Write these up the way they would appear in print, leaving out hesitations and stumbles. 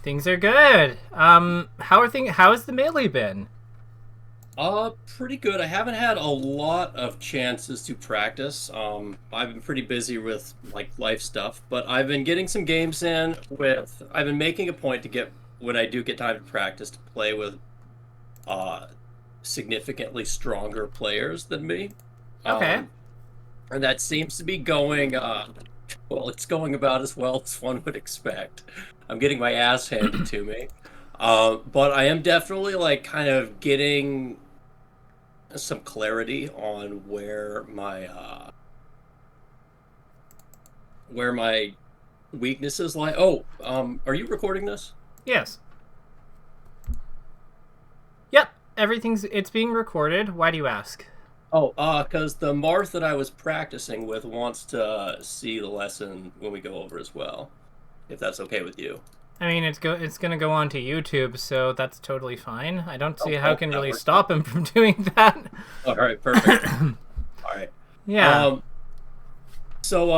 Things are good. How has the melee been? Pretty good. I haven't had a lot of chances to practice. I've been pretty busy with like life stuff, but I've been getting some games in with. I've been making a point to get when I do get time to practice to play with uh significantly stronger players than me. Okay. Um, and that seems to be going well, it's going about as well as one would expect. I'm getting my ass handed to me. But I am definitely like kind of getting some clarity on where my weaknesses lie. Oh, are you recording this? Yes. Yep. It's being recorded. Why do you ask? Oh, because the Marth that I was practicing with wants to see the lesson when we go over as well, if that's okay with you. I mean, it's gonna go on to YouTube, so that's totally fine. I don't see Oh, how I well, can that really works. stop him from doing that. All right, perfect. All right. Yeah. Um, so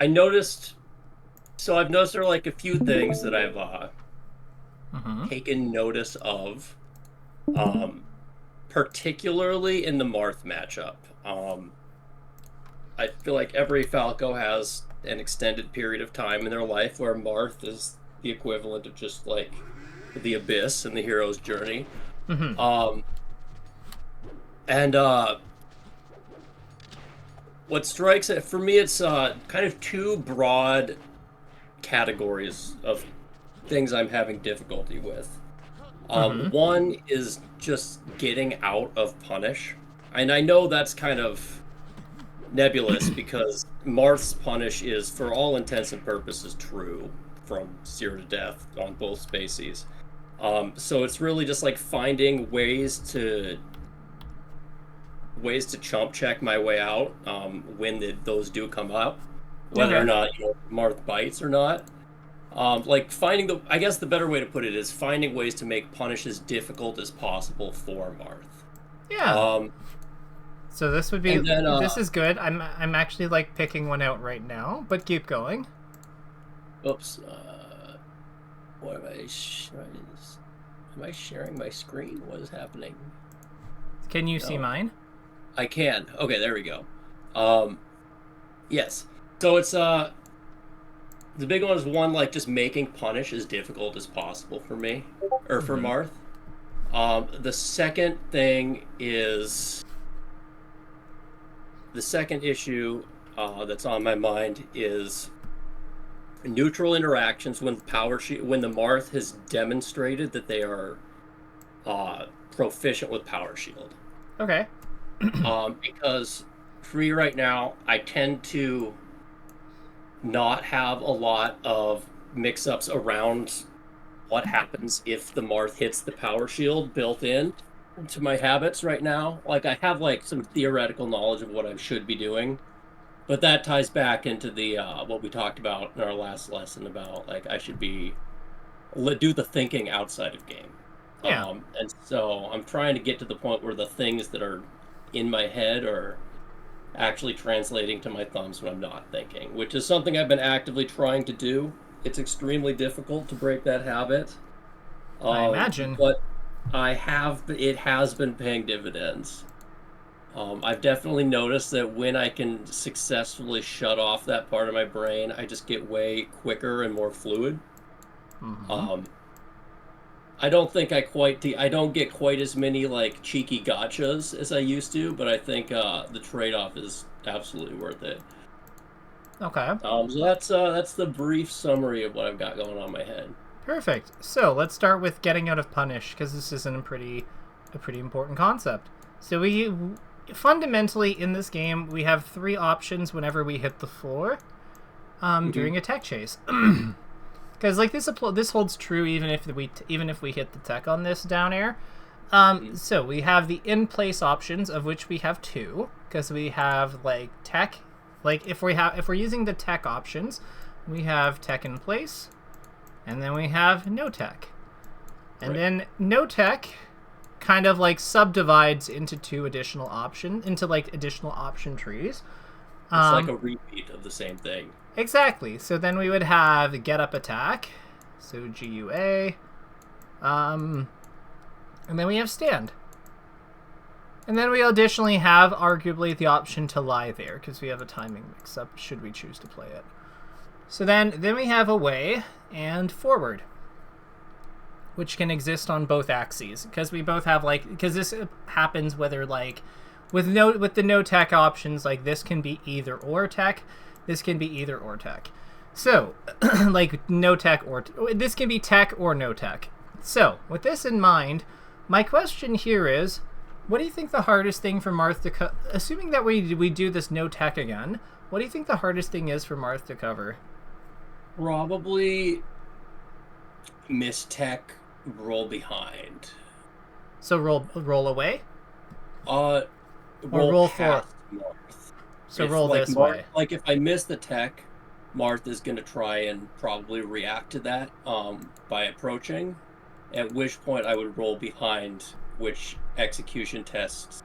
I noticed. So I've noticed there are like a few things that I've Mm-hmm. taken notice of. Um, Particularly in the Marth matchup. I feel like every Falco has an extended period of time in their life where Marth is the equivalent of just like the abyss in the hero's journey. Mm-hmm. Um, and what strikes it for me, it's kind of two broad categories of things I'm having difficulty with. Mm-hmm. One is just getting out of punish, and I know that's kind of nebulous because Marth's punish is, for all intents and purposes, true from zero to death on both species. So it's really just like finding ways to chump check my way out when those do come up, whether or Okay. not Marth bites or not. Like finding I guess the better way to put it is finding ways to make punish as difficult as possible for Marth. Yeah. So And then this is good. I'm actually like picking one out right now, but keep going. oops, what am I sharing my screen? What is happening? Can you see No, mine? I can. Okay, there we go. Um, yes. So it's the big one is one like just making punish as difficult as possible for me or for Mm-hmm. Marth. The second thing is the second issue that's on my mind is neutral interactions when the Marth has demonstrated that they are proficient with power shield. Okay. Because for me right now, I tend to not have a lot of mix-ups around what happens if the Marth hits the power shield built in to my habits right now. Like I have like some theoretical knowledge of what I should be doing, but that ties back into the what we talked about in our last lesson about like I should be do the thinking outside of game. Yeah. And so I'm trying to get to the point where the things that are in my head are actually translating to my thumbs when I'm not thinking, which is something I've been actively trying to do. It's extremely difficult to break that habit, I imagine. but it has been paying dividends. I've definitely noticed that when I can successfully shut off that part of my brain, I just get way quicker and more fluid. Mm-hmm. Um, I don't think I don't get quite as many like cheeky gotchas as I used to, but I think the trade-off is absolutely worth it. Okay. So that's the brief summary of what I've got going on in my head. Perfect. So let's start with getting out of punish because this is a pretty important concept. So we fundamentally in this game we have three options whenever we hit the floor Hmm. during a tech chase. Because like this holds true even if we hit the tech on this down air. Hmm. So we have the in place options of which we have two because we have like tech, like if we're using the tech options, we have tech in place, and then we have no tech, and Right. then no tech kind of like subdivides into additional option trees. It's like Um, a repeat of the same thing. exactly. So then we would have get up attack. So GUA. And then we have stand. And then we additionally have, arguably, the option to lie there, because we have a timing mix-up, should we choose to play it. So then we have away and forward, which can exist on both axes, because we both have, like, because this happens whether, like, with the no tech options, like, this can be either or tech, this can be either or tech. So, like, no tech or, this can be tech or no tech. So, with this in mind, my question here is, what do you think the hardest thing for Marth to assuming that we do this no tech again, what do you think the hardest thing is for Marth to cover? Probably miss tech, roll behind. So roll away? Roll past Marth. So roll like this way. Like if I miss the tech, Marth is going to try and probably react to that by approaching, at which point I would roll behind, which execution tests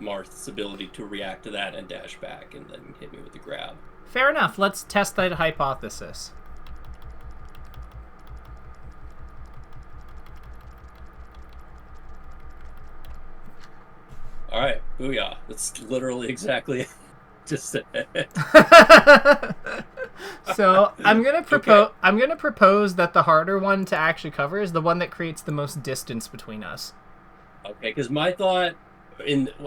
Marth's ability to react to that and dash back and then hit me with the grab. Fair enough. Let's test that hypothesis. All right, booyah. That's literally exactly just said. So I'm gonna propose. Okay. I'm gonna propose that the harder one to actually cover is the one that creates the most distance between us. Okay, because my thought,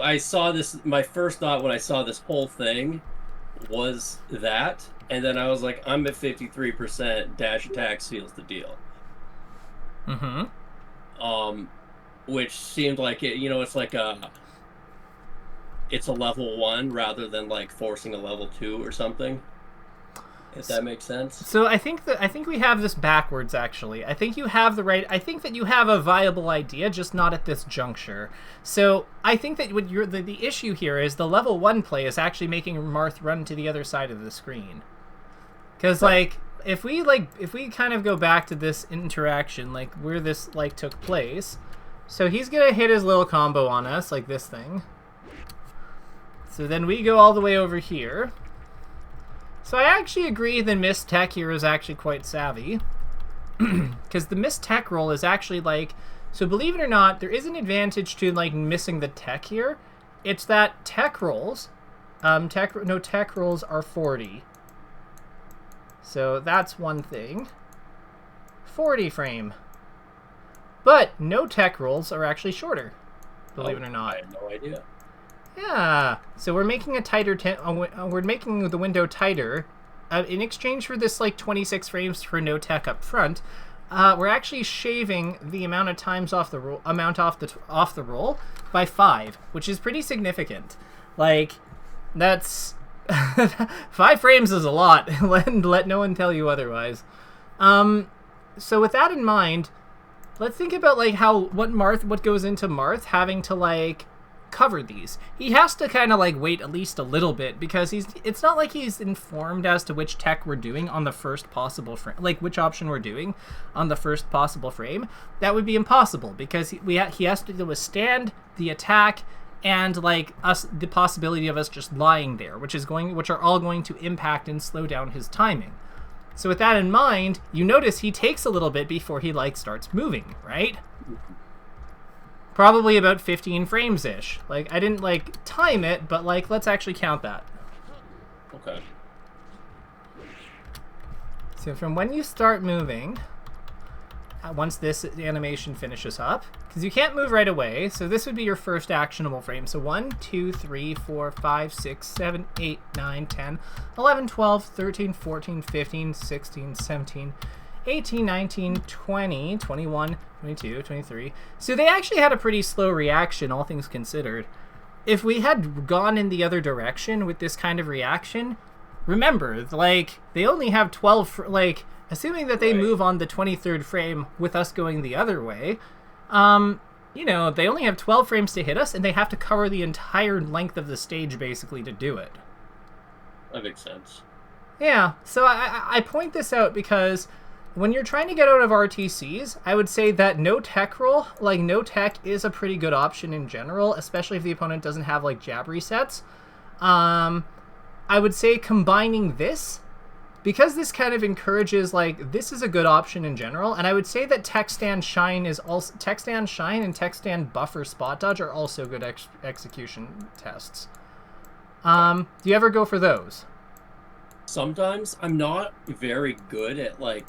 I saw this. My first thought when I saw this whole thing was that, and then I was like, I'm at 53%. Dash attack seals the deal. Mm-hmm. Which seemed like it. You know, it's like it's a level 1 rather than like forcing a level 2 or something. If that makes sense. So I think we have this backwards, actually. I think you have the right. I think that you have a viable idea, just not at this juncture. So I think that what the issue here is the level 1 play is actually making Marth run to the other side of the screen. Because like if we kind of go back to this interaction, like where this like took place. So he's gonna hit his little combo on us, like this thing. So then we go all the way over here. So I actually agree the missed tech here is actually quite savvy. Because the missed tech roll is actually like... So believe it or not, there is an advantage to like missing the tech here. It's that tech rolls... tech rolls are 40. So that's one thing. 40 frame. But no tech rolls are actually shorter. Believe it or not. I had no idea. Yeah, so we're making a tighter. We're making the window tighter. In exchange for this like 26 frames for no tech up front, we're actually shaving the amount of times off the roll, off the roll by 5, which is pretty significant. Like, that's 5 frames is a lot. Let no one tell you otherwise. So with that in mind, let's think about like what goes into Marth having to like cover these. He has to kind of like wait at least a little bit because it's not like he's informed as to which tech we're doing on the first possible frame, like which option we're doing on the first possible frame. That would be impossible because he has to withstand the attack and like the possibility of us just lying there, which are all going to impact and slow down his timing. So with that in mind, you notice he takes a little bit before he like starts moving, right? Probably about 15 frames-ish. Like, I didn't, like, time it, but, like, let's actually count that. Okay. So from when you start moving, once this animation finishes up, because you can't move right away, so this would be your first actionable frame. So 1, 2, 3, 4, 5, 6, 7, 8, 9, 10, 11, 12, 13, 14, 15, 16, 17, 18, 19, 20, 21, 22, 23. So they actually had a pretty slow reaction, all things considered. If we had gone in the other direction with this kind of reaction, remember, like, they only have 12, like, assuming that they move on the 23rd frame with us going the other way, you know, they only have 12 frames to hit us, and they have to cover the entire length of the stage, basically, to do it. That makes sense. Yeah, so I point this out because when you're trying to get out of RTCs, I would say that no tech roll, like no tech is a pretty good option in general, especially if the opponent doesn't have like jab resets. I would say combining this because this kind of encourages, like, this is a good option in general, and I would say that Tech Stand Shine is also... Tech Stand Shine and Tech Stand Buffer Spot Dodge are also good execution tests. Do you ever go for those? Sometimes. I'm not very good at, like,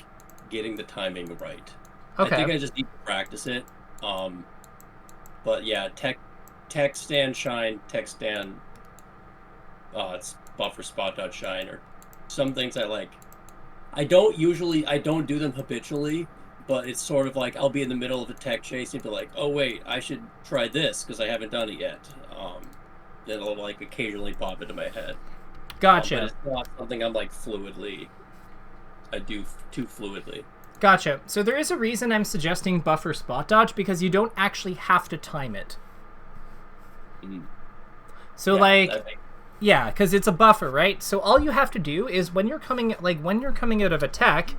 getting the timing right. Okay. I think I just need to practice it. But yeah, Tech Stand Shine, Tech Stand... it's Buffer Spot Dodge Shine, or some things I like. I don't do them habitually, but it's sort of like I'll be in the middle of a tech chase and be like, oh wait, I should try this because I haven't done it yet. It'll like occasionally pop into my head. Gotcha. But it's not something I'm like I do too fluidly. Gotcha. So there is a reason I'm suggesting Buffer Spot Dodge, because you don't actually have to time it. Mm. So yeah, because it's a buffer, right? So all you have to do is when you're coming out of attack,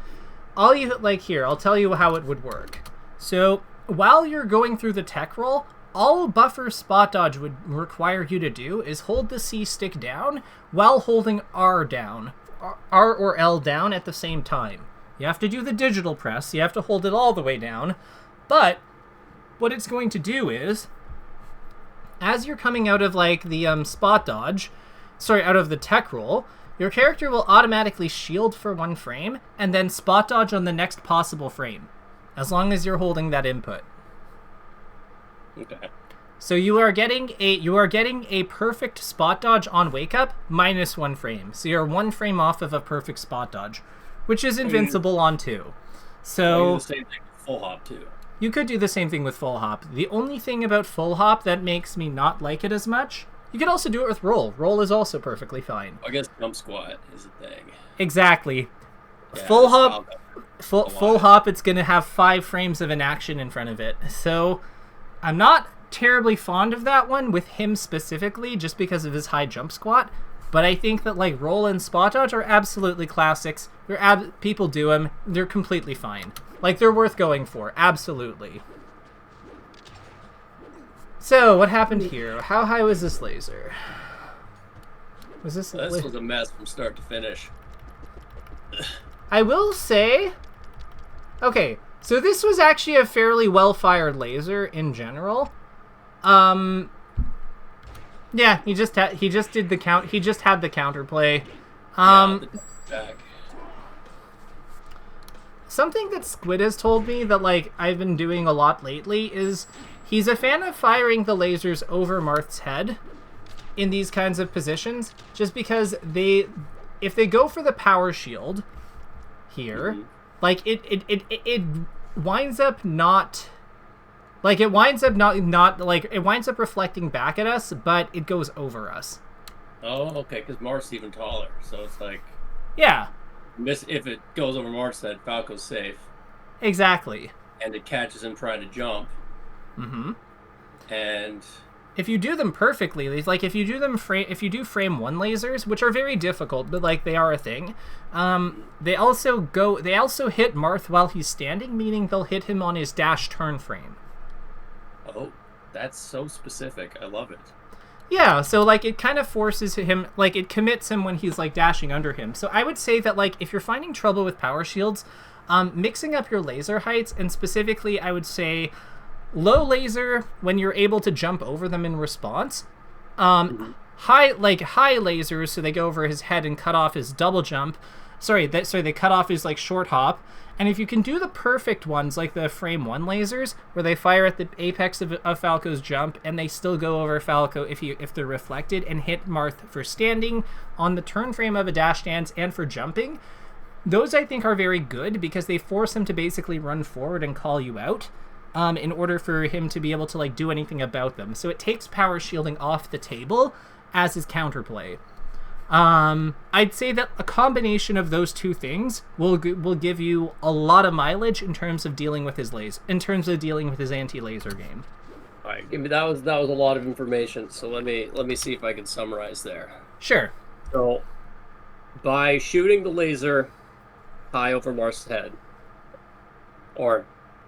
here, I'll tell you how it would work. So while you're going through the tech roll, all Buffer Spot Dodge would require you to do is hold the C stick down while holding R down, R or L down at the same time. You have to do the digital press, you have to hold it all the way down, but what it's going to do is, as you're coming out of like the spot dodge, out of the tech roll, your character will automatically shield for 1 frame and then spot dodge on the next possible frame, as long as you're holding that input. Okay. So you are getting a perfect spot dodge on wake up minus 1 frame. So you're 1 frame off of a perfect spot dodge, which is invincible on 2. So do the same thing with full hop too. You could do the same thing with full hop. The only thing about full hop that makes me not like it as much, you could also do it with roll. Roll is also perfectly fine. I guess jump squat is a thing. Exactly. Yeah, Full hop, it's going to have 5 frames of an action in front of it. So I'm not terribly fond of that one with him specifically, just because of his high jump squat. But I think that like roll and spot dodge are absolutely classics. People do them. They're completely fine. Like, they're worth going for. Absolutely. So, what happened here? How high was this laser? Was this... This was a mess from start to finish. I will say... Okay, so this was actually a fairly well-fired laser in general. Yeah, he just had the counterplay. Back. Something that Squid has told me that like I've been doing a lot lately is he's a fan of firing the lasers over Marth's head in these kinds of positions, just because if they go for the power shield here, like it winds up not. Like, it winds up it winds up reflecting back at us, but it goes over us. Oh, okay, because Marth's even taller, so it's like... Yeah. If it goes over Marth's head, Falco's safe. Exactly. And it catches him trying to jump. Mm-hmm. And... if you do them perfectly, like, if you do frame 1 lasers, which are very difficult, but, like, they are a thing, they also hit Marth while he's standing, meaning they'll hit him on his dash turn frame. Oh, that's so specific. I love it. Yeah, so, like, it kind of forces him, like, it commits him when he's, like, dashing under him. So I would say that, like, if you're finding trouble with power shields, mixing up your laser heights, and specifically, I would say low laser when you're able to jump over them in response. High lasers, so they go over his head and cut off his double jump. They cut off his, like, short hop. And if you can do the perfect ones, like the frame 1 lasers, where they fire at the apex of Falco's jump, and they still go over Falco if they're reflected, and hit Marth for standing on the turn frame of a dash dance and for jumping, those I think are very good, because they force him to basically run forward and call you out, in order for him to be able to like do anything about them. So it takes power shielding off the table as his counterplay. I'd say that a combination of those 2 things will give you a lot of mileage in terms of dealing with his anti-laser game. All right, that was a lot of information. So let me see if I can summarize there. Sure. So, by shooting the laser high over Marth's head, or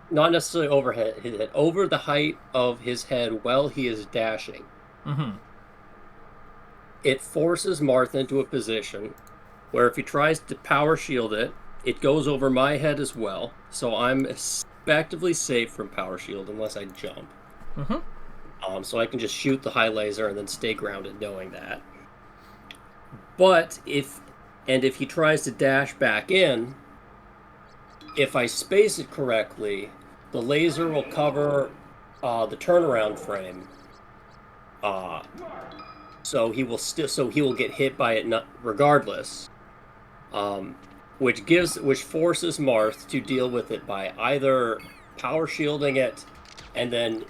not necessarily overhead, his head, over the height of his head while he is dashing. Mm-hmm. It forces Marth into a position where if he tries to power shield it, it goes over my head as well. So I'm effectively safe from power shield unless I jump. So I can just shoot the high laser and then stay grounded knowing that. But if he tries to dash back in, if I space it correctly, the laser will cover the turnaround frame. So he will get hit by it regardless. Which forces Marth to deal with it by either power shielding it and then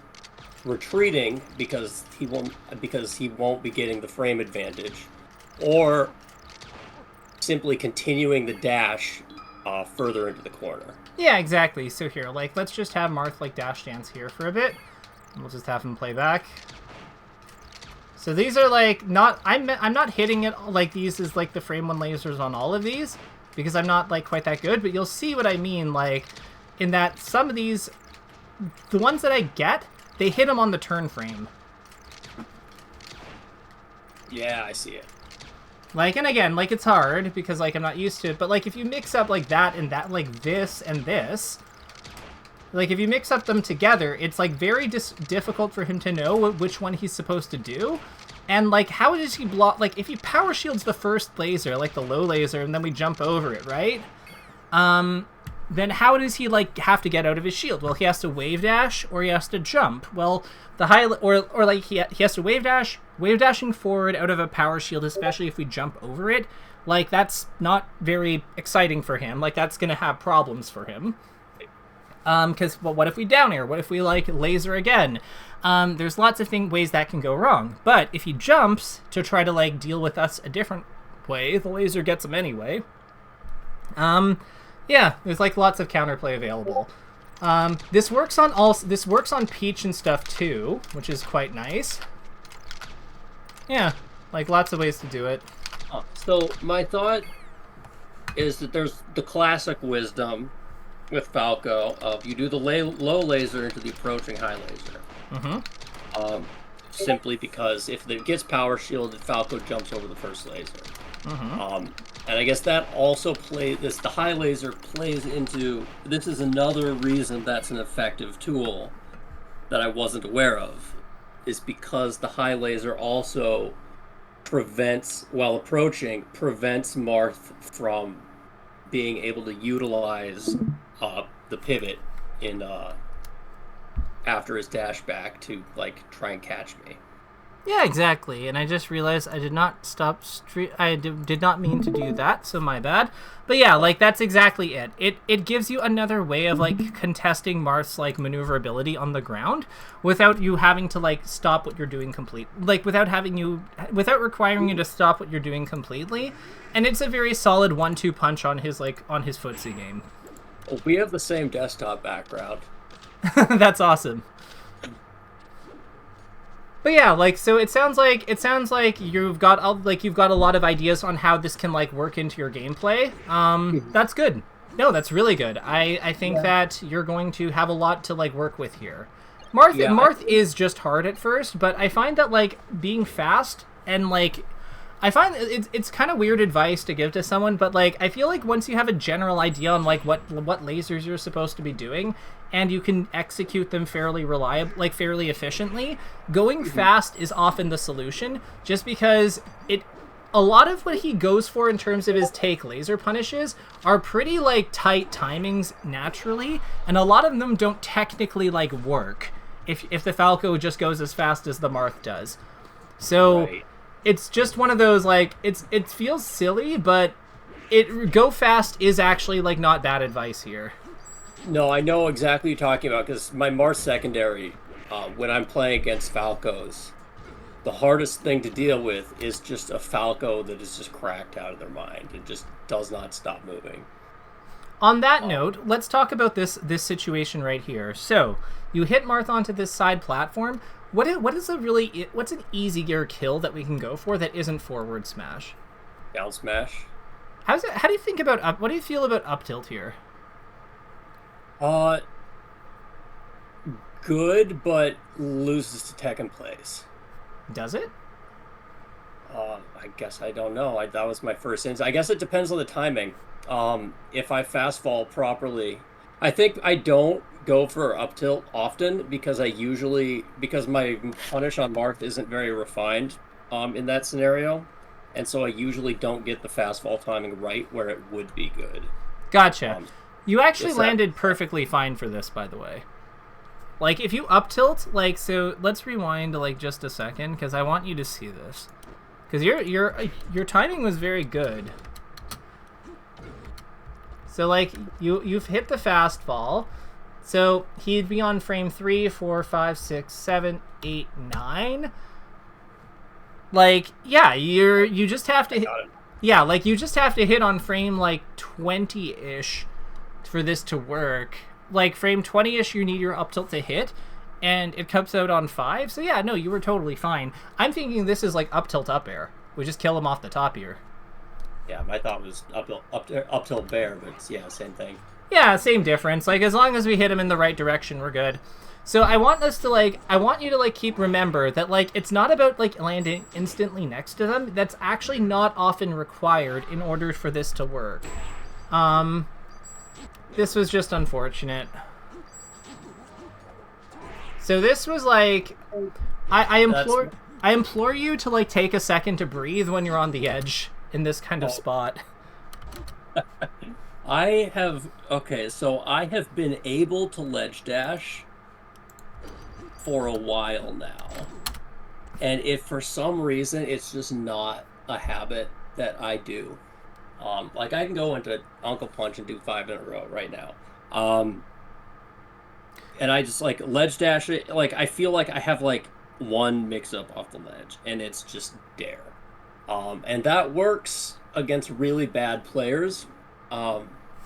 retreating because he won't be getting the frame advantage, or simply continuing the dash further into the corner. Yeah, exactly. So here, like, let's just have Marth like dash dance here for a bit, and we'll just have him play back. So these are like not I'm not hitting it like these is like the frame 1 lasers on all of these because I'm not like quite that good, but you'll see what I mean, like in that some of these, the ones that I get, they hit them on the turn frame. Yeah, I see it. Like, and again, like, it's hard because, like, I'm not used to it, but, like, if you mix up, like, that and that, like, this and this, like, if you mix up them together, it's, like, very difficult for him to know which one he's supposed to do. And, like, how does he block, like, if he power shields the first laser, like, the low laser, and then we jump over it, right? Then how does he, like, have to get out of his shield? Well, he has to wave dash, or he has to jump. Well, the high, or like, he has to wave dash. Wave dashing forward out of a power shield, especially if we jump over it, like, that's not very exciting for him. Like, that's gonna have problems for him. Because, well, what if we down air? What if we, like, laser again? There's lots of ways that can go wrong. But if he jumps to try to, like, deal with us a different way, the laser gets him anyway. Yeah, there's, like, lots of counterplay available. This works on Peach and stuff too, which is quite nice. Yeah, like, lots of ways to do it. So my thought is that there's the classic wisdom with Falco of you do the low laser into the approaching high laser. Simply because if it gets power shielded, Falco jumps over the first laser. And I guess that also the high laser plays into, this is another reason that's an effective tool that I wasn't aware of, is because the high laser also while approaching, prevents Marth from being able to utilize the pivot in after his dash back to, like, try and catch me. Yeah, exactly. And I just realized I did not stop I did not mean to do that, so my bad. But yeah, like, that's exactly it. It gives you another way of, like, contesting Marth's, like, maneuverability on the ground without you having to, like, stop what you're doing without requiring you to stop what you're doing completely. And it's a very solid 1-2 punch on his footsie game. Well, we have the same desktop background. That's awesome. But yeah, like, so it sounds like you've got a lot of ideas on how this can, like, work into your gameplay. That's good. No, that's really good. I think that you're going to have a lot to, like, work with here. Marth is just hard at first, but I find that, like, being fast and, like, I find it's kind of weird advice to give to someone, but, like, I feel like once you have a general idea on, like, what lasers you're supposed to be doing, and you can execute them fairly efficiently, going fast is often the solution, just because a lot of what he goes for in terms of his take laser punishes are pretty, like, tight timings naturally, and a lot of them don't technically, like, work if the Falco just goes as fast as the Marth does. So it's just one of those, like, it feels silly, but go fast is actually, like, not bad advice here. No, I know exactly what you're talking about, because my Marth secondary, when I'm playing against Falcos, the hardest thing to deal with is just a Falco that is just cracked out of their mind and just does not stop moving. On that note, let's talk about this situation right here. So, you hit Marth onto this side platform. What's an easier kill that we can go for that isn't forward smash? Down smash. How do you think about what do you feel about up tilt here? Good, but loses to tech and plays. Does it? I guess I don't know. That was my first instinct. I guess it depends on the timing. If I fast fall properly, I think I don't go for up tilt often because because my punish on Marth isn't very refined in that scenario, and so I usually don't get the fast fall timing right where it would be good. Gotcha. You actually is that- landed perfectly fine for this, by the way. Like, if you up tilt, like, so let's rewind to, like, just a second, because I want you to see this. Because your timing was very good. So, like, you've hit the fast fall. So he'd be on frame 3, 4, 5, 6, 7, 8, 9. Like, yeah, you just have to hit, yeah, like you just have to hit on frame like 20-ish for this to work. Like frame 20-ish, you need your up tilt to hit, and it comes out on 5. So yeah, no, you were totally fine. I'm thinking this is like up tilt up air. We just kill him off the top here. Yeah, my thought was up tilt bear, but it's, yeah, same thing. Yeah, same difference. Like, as long as we hit him in the right direction, we're good. So I want us to, like, I want you to, like, remember that, like, it's not about, like, landing instantly next to them. That's actually not often required in order for this to work. This was just unfortunate. So this was, like, I implore you to, like, take a second to breathe when you're on the edge in this kind of spot. So I have been able to ledge dash for a while now. And if for some reason it's just not a habit that I do. Like I can go into Uncle Punch and do 5 in a row right now. And I just like ledge dash it. Like I feel like I have like one mix up off the ledge and it's just dare. And that works against really bad players.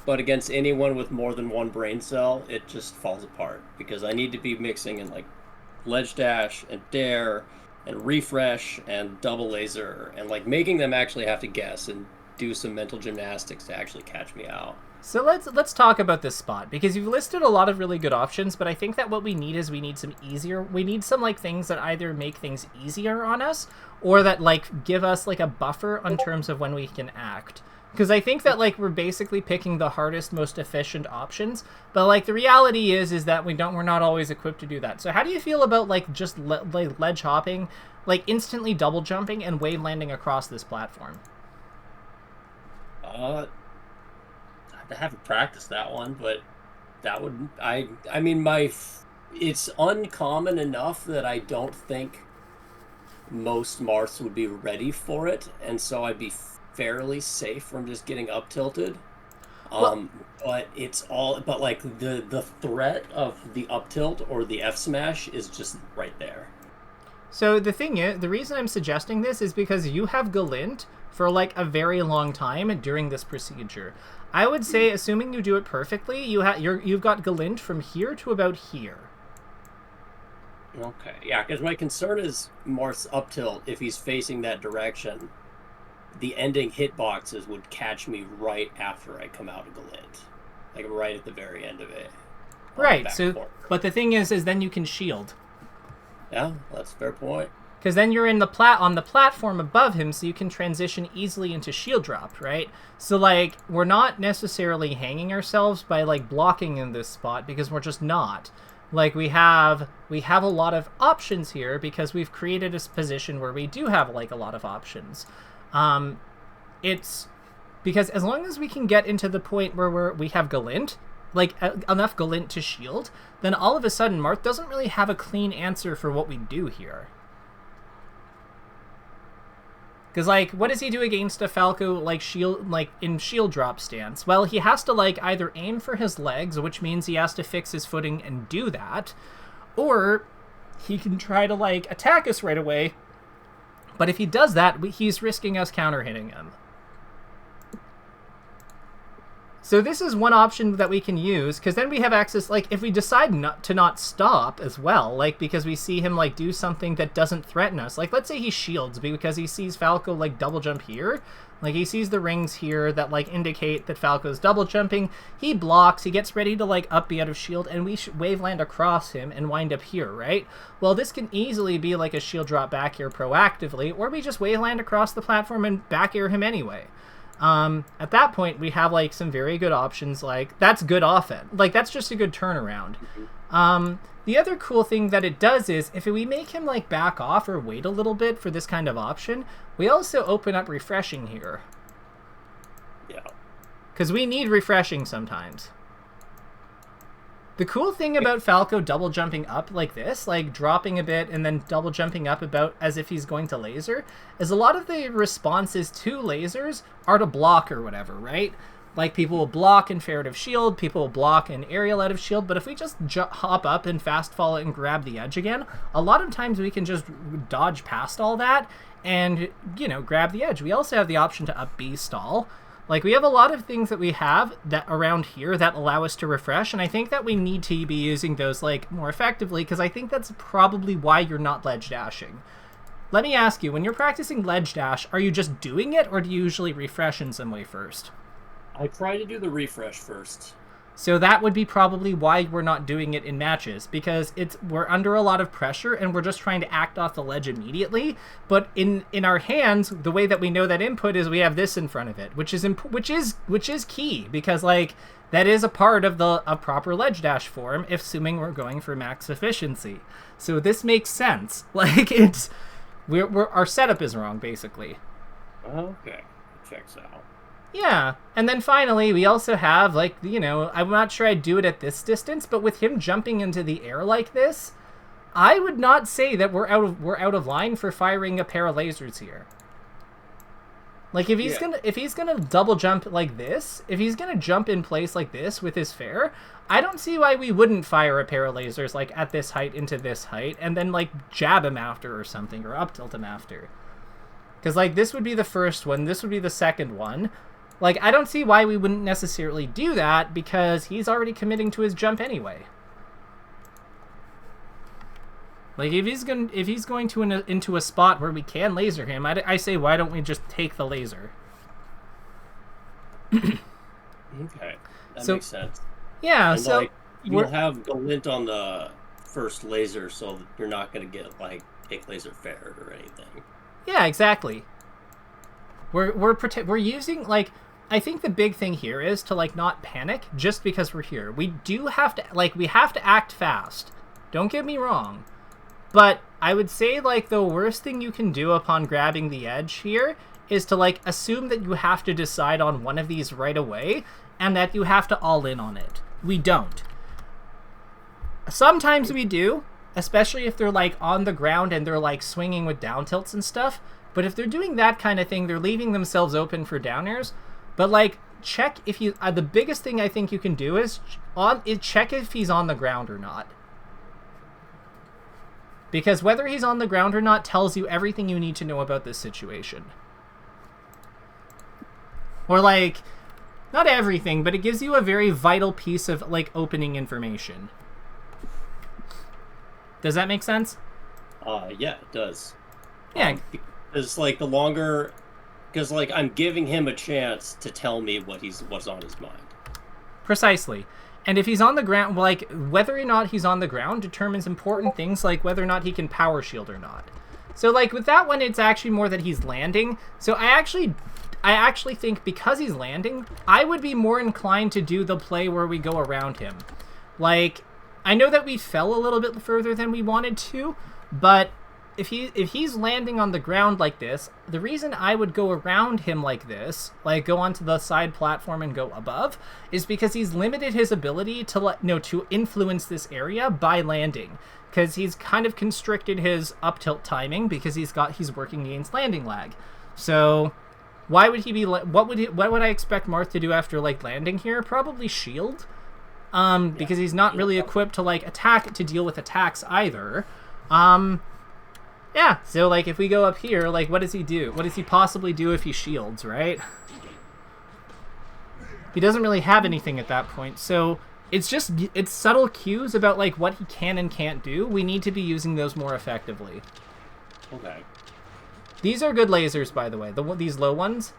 But against anyone with more than one brain cell, it just falls apart because I need to be mixing in like ledge dash and dare and refresh and double laser and like making them actually have to guess and do some mental gymnastics to actually catch me out. So let's talk about this spot because you've listed a lot of really good options, but I think that what we need some like things that either make things easier on us or that like give us like a buffer in terms of when we can act. Because I think that, like, we're basically picking the hardest, most efficient options. But, like, the reality is that we're not always equipped to do that. So how do you feel about, like, just ledge hopping, like, instantly double jumping and wave landing across this platform? I haven't practiced that one, but that would... I mean, it's uncommon enough that I don't think most Marths would be ready for it. And so I'd be fairly safe from just getting up tilted, but it's all like the threat of the up tilt or the F smash is just right there. So the thing is, the reason I'm suggesting this is because you have Galint for like a very long time during this procedure. I would say, assuming you do it perfectly, you've got Galint from here to about here. Okay, yeah, because my concern is Marth's up tilt. If he's facing that direction, the ending hitboxes would catch me right after I come out of Galint. Like right at the very end of it. Right, so, but the thing is then you can shield. Yeah, that's a fair point. Because then you're on the platform above him, so you can transition easily into shield drop, right? So, like, we're not necessarily hanging ourselves by, like, blocking in this spot, because we're just not. Like, we have a lot of options here, because we've created a position where we do have, like, a lot of options. It's because as long as we can get into the point where we have Galint, like enough Galint to shield, then all of a sudden Marth doesn't really have a clean answer for what we do here. Because like, what does he do against a Falco like in shield drop stance? Well, he has to like either aim for his legs, which means he has to fix his footing and do that, or he can try to like attack us right away. But if he does that, he's risking us counter-hitting him. So this is one option that we can use, because then we have access, like, if we decide not to stop as well, like, because we see him, like, do something that doesn't threaten us. Like, let's say he shields because he sees Falco, like, double jump here. Like, he sees the rings here that, like, indicate that Falco's double jumping. He blocks, he gets ready to, like, up B out of shield, and we wave land across him and wind up here, right? Well, this can easily be, like, a shield drop back air proactively, or we just wave land across the platform and back air him anyway. At that point, we have, like, some very good options, like, that's good offense. Like, that's just a good turnaround. The other cool thing that it does is, if we make him, like, back off or wait a little bit for this kind of option, we also open up refreshing here. Yeah. Because we need refreshing sometimes. The cool thing about Falco double jumping up like this, like dropping a bit and then double jumping up about as if he's going to laser, is a lot of the responses to lasers are to block or whatever, right? Like, people will block and fair out of shield, people will block and aerial out of shield, but if we just hop up and fast fall it and grab the edge again, a lot of times we can just dodge past all that and, you know, grab the edge. We also have the option to up B stall. Like, we have a lot of things that we have that around here that allow us to refresh, and I think that we need to be using those, like, more effectively, because I think that's probably why you're not ledge dashing. Let me ask you, when you're practicing ledge dash, are you just doing it, or do you usually refresh in some way first? I try to do the refresh first. So that would be probably why we're not doing it in matches, because we're under a lot of pressure and we're just trying to act off the ledge immediately. But in our hands, the way that we know that input is we have this in front of it, which is key, because, like, that is a part of a proper ledge dash form, if assuming we're going for max efficiency. So this makes sense. Like, our setup is wrong, basically. Okay, checks out. Yeah, and then finally, we also have, like, you know, I'm not sure I'd do it at this distance, but with him jumping into the air like this, I would not say that we're out of line for firing a pair of lasers here. Like, if he's gonna double jump like this, if he's gonna jump in place like this with his fair, I don't see why we wouldn't fire a pair of lasers, like, at this height into this height, and then, like, jab him after or something, or up tilt him after. Because, like, this would be the first one, this would be the second one. Like, I don't see why we wouldn't necessarily do that, because he's already committing to his jump anyway. Like, if he's going to into a spot where we can laser him, I say, why don't we just take the laser? Okay, that makes sense. Yeah, and, so like, you'll have the lint on the first laser, so you're not going to get, like, take laser fair or anything. Yeah, exactly. We're using, like, I think the big thing here is to, like, not panic just because we're here. We do have to, like, we have to act fast. Don't get me wrong. But I would say, like, the worst thing you can do upon grabbing the edge here is to, like, assume that you have to decide on one of these right away and that you have to all in on it. We don't. Sometimes we do, especially if they're, like, on the ground and they're, like, swinging with down tilts and stuff. But if they're doing that kind of thing, they're leaving themselves open for down airs. But, like, check if you... the biggest thing I think you can do is check if he's on the ground or not. Because whether he's on the ground or not tells you everything you need to know about this situation. Or, like, not everything, but it gives you a very vital piece of, like, opening information. Does that make sense? Yeah, it does. Yeah. Because, like, the longer... Because, like, I'm giving him a chance to tell me what's on his mind. Precisely. And if he's on the ground, like, whether or not he's on the ground determines important things, like whether or not he can power shield or not. So, like, with that one, it's actually more that he's landing. So I actually think because he's landing, I would be more inclined to do the play where we go around him. Like, I know that we fell a little bit further than we wanted to, but if he's landing on the ground like this, the reason I would go around him like this, like go onto the side platform and go above, is because he's limited his ability to influence this area by landing, because he's kind of constricted his up tilt timing because he's working against landing lag. So why would he be? What would I expect Marth to do after, like, landing here? Probably shield, because he's not really equipped to, like, to deal with attacks either. Yeah, so, like, if we go up here, like, what does he do? What does he possibly do if he shields, right? He doesn't really have anything at that point, so it's subtle cues about, like, what he can and can't do. We need to be using those more effectively. Okay. These are good lasers, by the way, these low ones.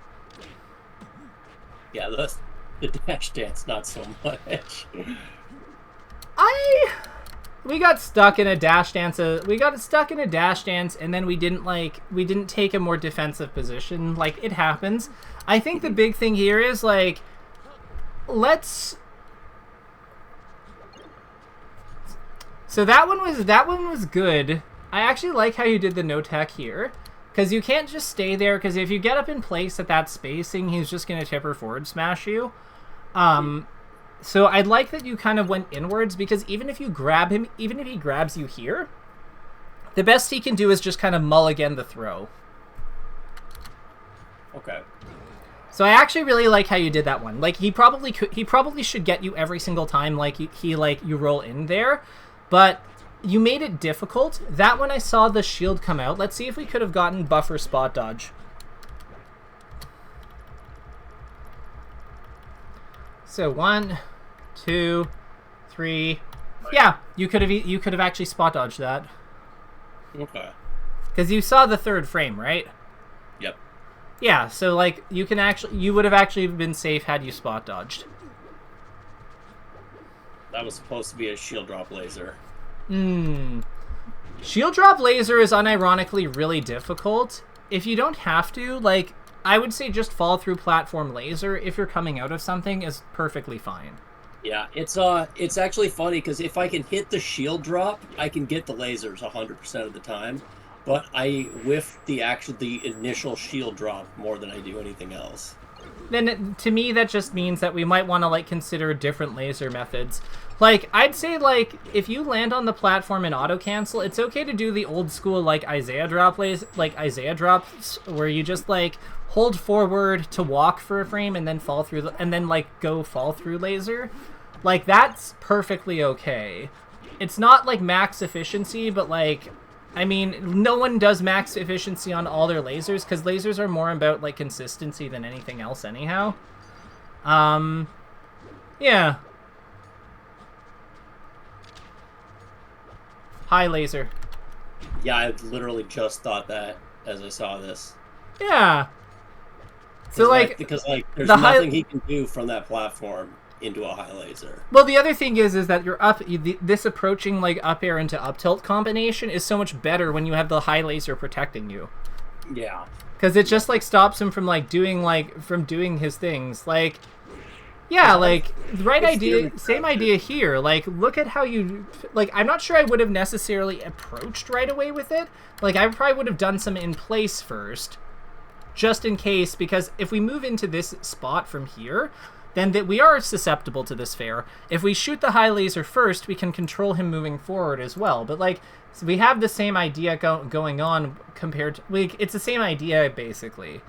Yeah, the dash dance, not so much. We got stuck in a dash dance. We got stuck in a dash dance, and then we didn't take a more defensive position. Like, it happens. I think the big thing here is like, let's. So that one was good. I actually like how you did the no tech here, because you can't just stay there. Because if you get up in place at that spacing, he's just gonna tipper forward smash you. So I'd like that you kind of went inwards, because even if you grab him, even if he grabs you here, the best he can do is just kind of mulligan the throw. Okay. So I actually really like how you did that one. Like, he probably should get you every single time, like, you roll in there, but you made it difficult. That one I saw the shield come out. Let's see if we could have gotten buffer spot dodge. So 1, 2, 3. Yeah, you could have actually spot dodged that. Okay. Because you saw the third frame, right? Yep. Yeah, so like you would have actually been safe had you spot dodged. That was supposed to be a shield drop laser. Shield drop laser is unironically really difficult. If you don't have to, like, I would say just fall through platform laser if you're coming out of something is perfectly fine. Yeah, it's actually funny because if I can hit the shield drop, I can get the lasers 100% of the time, but I whiff the initial shield drop more than I do anything else. Then to me that just means that we might want to like consider different laser methods. Like, I'd say, like, if you land on the platform and auto cancel, it's okay to do the old school like Isaiah drops where you just like hold forward to walk for a frame and then fall through and then like go fall through laser. Like, that's perfectly okay. It's not like max efficiency, but like, I mean, no one does max efficiency on all their lasers because lasers are more about like consistency than anything else anyhow. Yeah. High laser. Yeah, I literally just thought that as I saw this. Yeah. So like, because like there's nothing he can do from that platform into a high laser. Well, the other thing is that you're this approaching like up air into up tilt combination is so much better when you have the high laser protecting you. Yeah. Because it just like stops him from doing his things. Like, yeah, like right idea, same idea here. Like, look at how you like. I'm not sure I would have necessarily approached right away with it. Like, I probably would have done some in place first, just in case. Because if we move into this spot from here, then we are susceptible to this fair. If we shoot the high laser first, we can control him moving forward as well. But like, so we have the same idea going on compared to like, it's the same idea basically.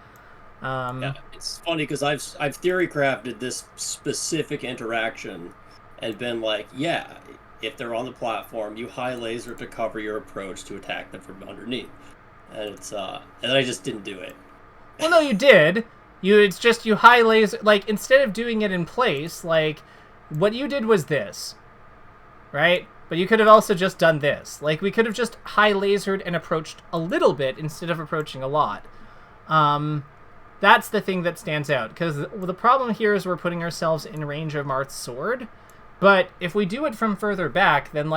Yeah, it's funny because I've theory crafted this specific interaction and been like, yeah, if they're on the platform, you high laser to cover your approach to attack them from underneath, and and I just didn't do it. Well, no, you did. It's just you high laser, like, instead of doing it in place, like, what you did was this, right? But you could have also just done this. Like, we could have just high lasered and approached a little bit instead of approaching a lot. That's the thing that stands out, because the problem here is we're putting ourselves in range of Marth's sword. But if we do it from further back, then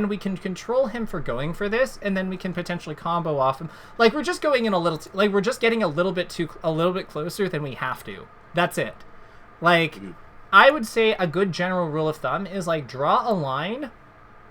we can control him for going for this, and then we can potentially combo off him. Like, we're just going in a little, we're just getting a little bit closer than we have to. That's it. Like, I would say a good general rule of thumb is like draw a line,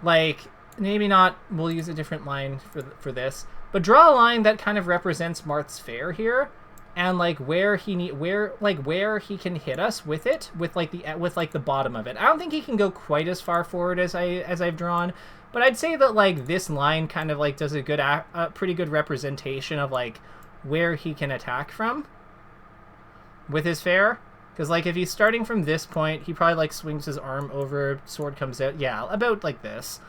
like maybe not. We'll use a different line for this, but draw a line that kind of represents Marth's fair here. And like where he can hit us with it, with the bottom of it. I don't think he can go quite as far forward as I've drawn, but I'd say that like this line kind of like does a pretty good representation of like where he can attack from with his fair. Because like if he's starting from this point, he probably like swings his arm over, sword comes out. Yeah, about like this.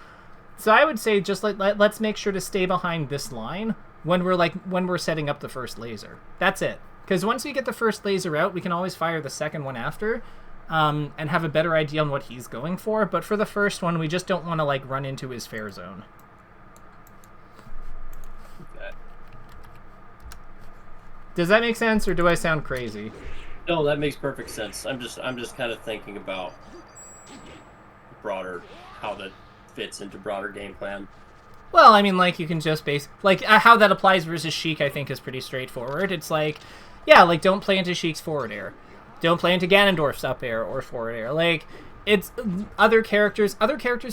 So I would say just let's make sure to stay behind this line when we're setting up the first laser. That's it. Because once we get the first laser out, we can always fire the second one after, and have a better idea on what he's going for. But for the first one, we just don't want to like run into his fair zone. Okay. Does that make sense, or do I sound crazy? No, that makes perfect sense. I'm just kind of thinking about broader how that fits into broader game plan. Well, I mean, like, you can just how that applies versus Sheik, I think, is pretty straightforward. It's like, yeah, like, don't play into Sheik's forward air. Don't play into Ganondorf's up air or forward air. Like, it's other characters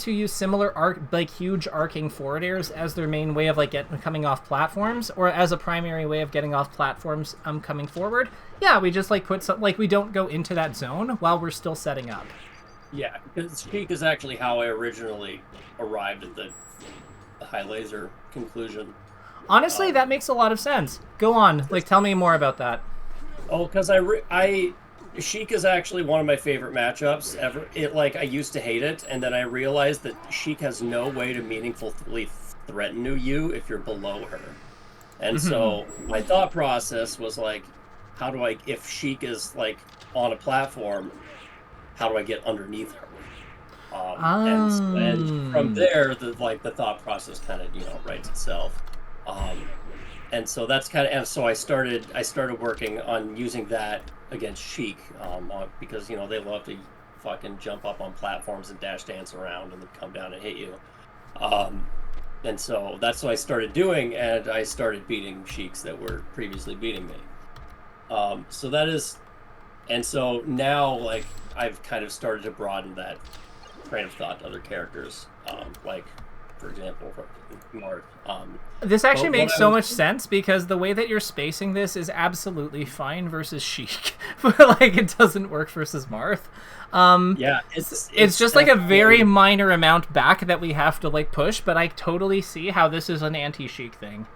who use similar huge arcing forward airs as their main way of, like, coming off platforms, or as a primary way of getting off platforms coming forward. Yeah, we just, like, we don't go into that zone while we're still setting up. Yeah, because Sheik is actually how I originally arrived at the high laser conclusion. Honestly, that makes a lot of sense. Go on. Like, tell me more about that. Oh, because Sheik is actually one of my favorite matchups ever. I used to hate it, and then I realized that Sheik has no way to meaningfully threaten you if you're below her. And so my thought process was like, how do I, if Sheik is like on a platform, how do I get underneath her? And from there, the thought process kind of writes itself. And so that's kind of, and so I started working on using that against Sheik, because they love to fucking jump up on platforms and dash dance around and then come down and hit you. And so that's what I started doing, and I started beating Sheiks that were previously beating me. So that is, and so now like I've kind of started to broaden that train of thought to other characters, like for example Marth. This actually makes so much sense, because the way that you're spacing this is absolutely fine versus Sheik, but like it doesn't work versus Marth. Yeah, it's just like a very minor amount back that we have to like push, but I totally see how this is an anti-Sheik thing.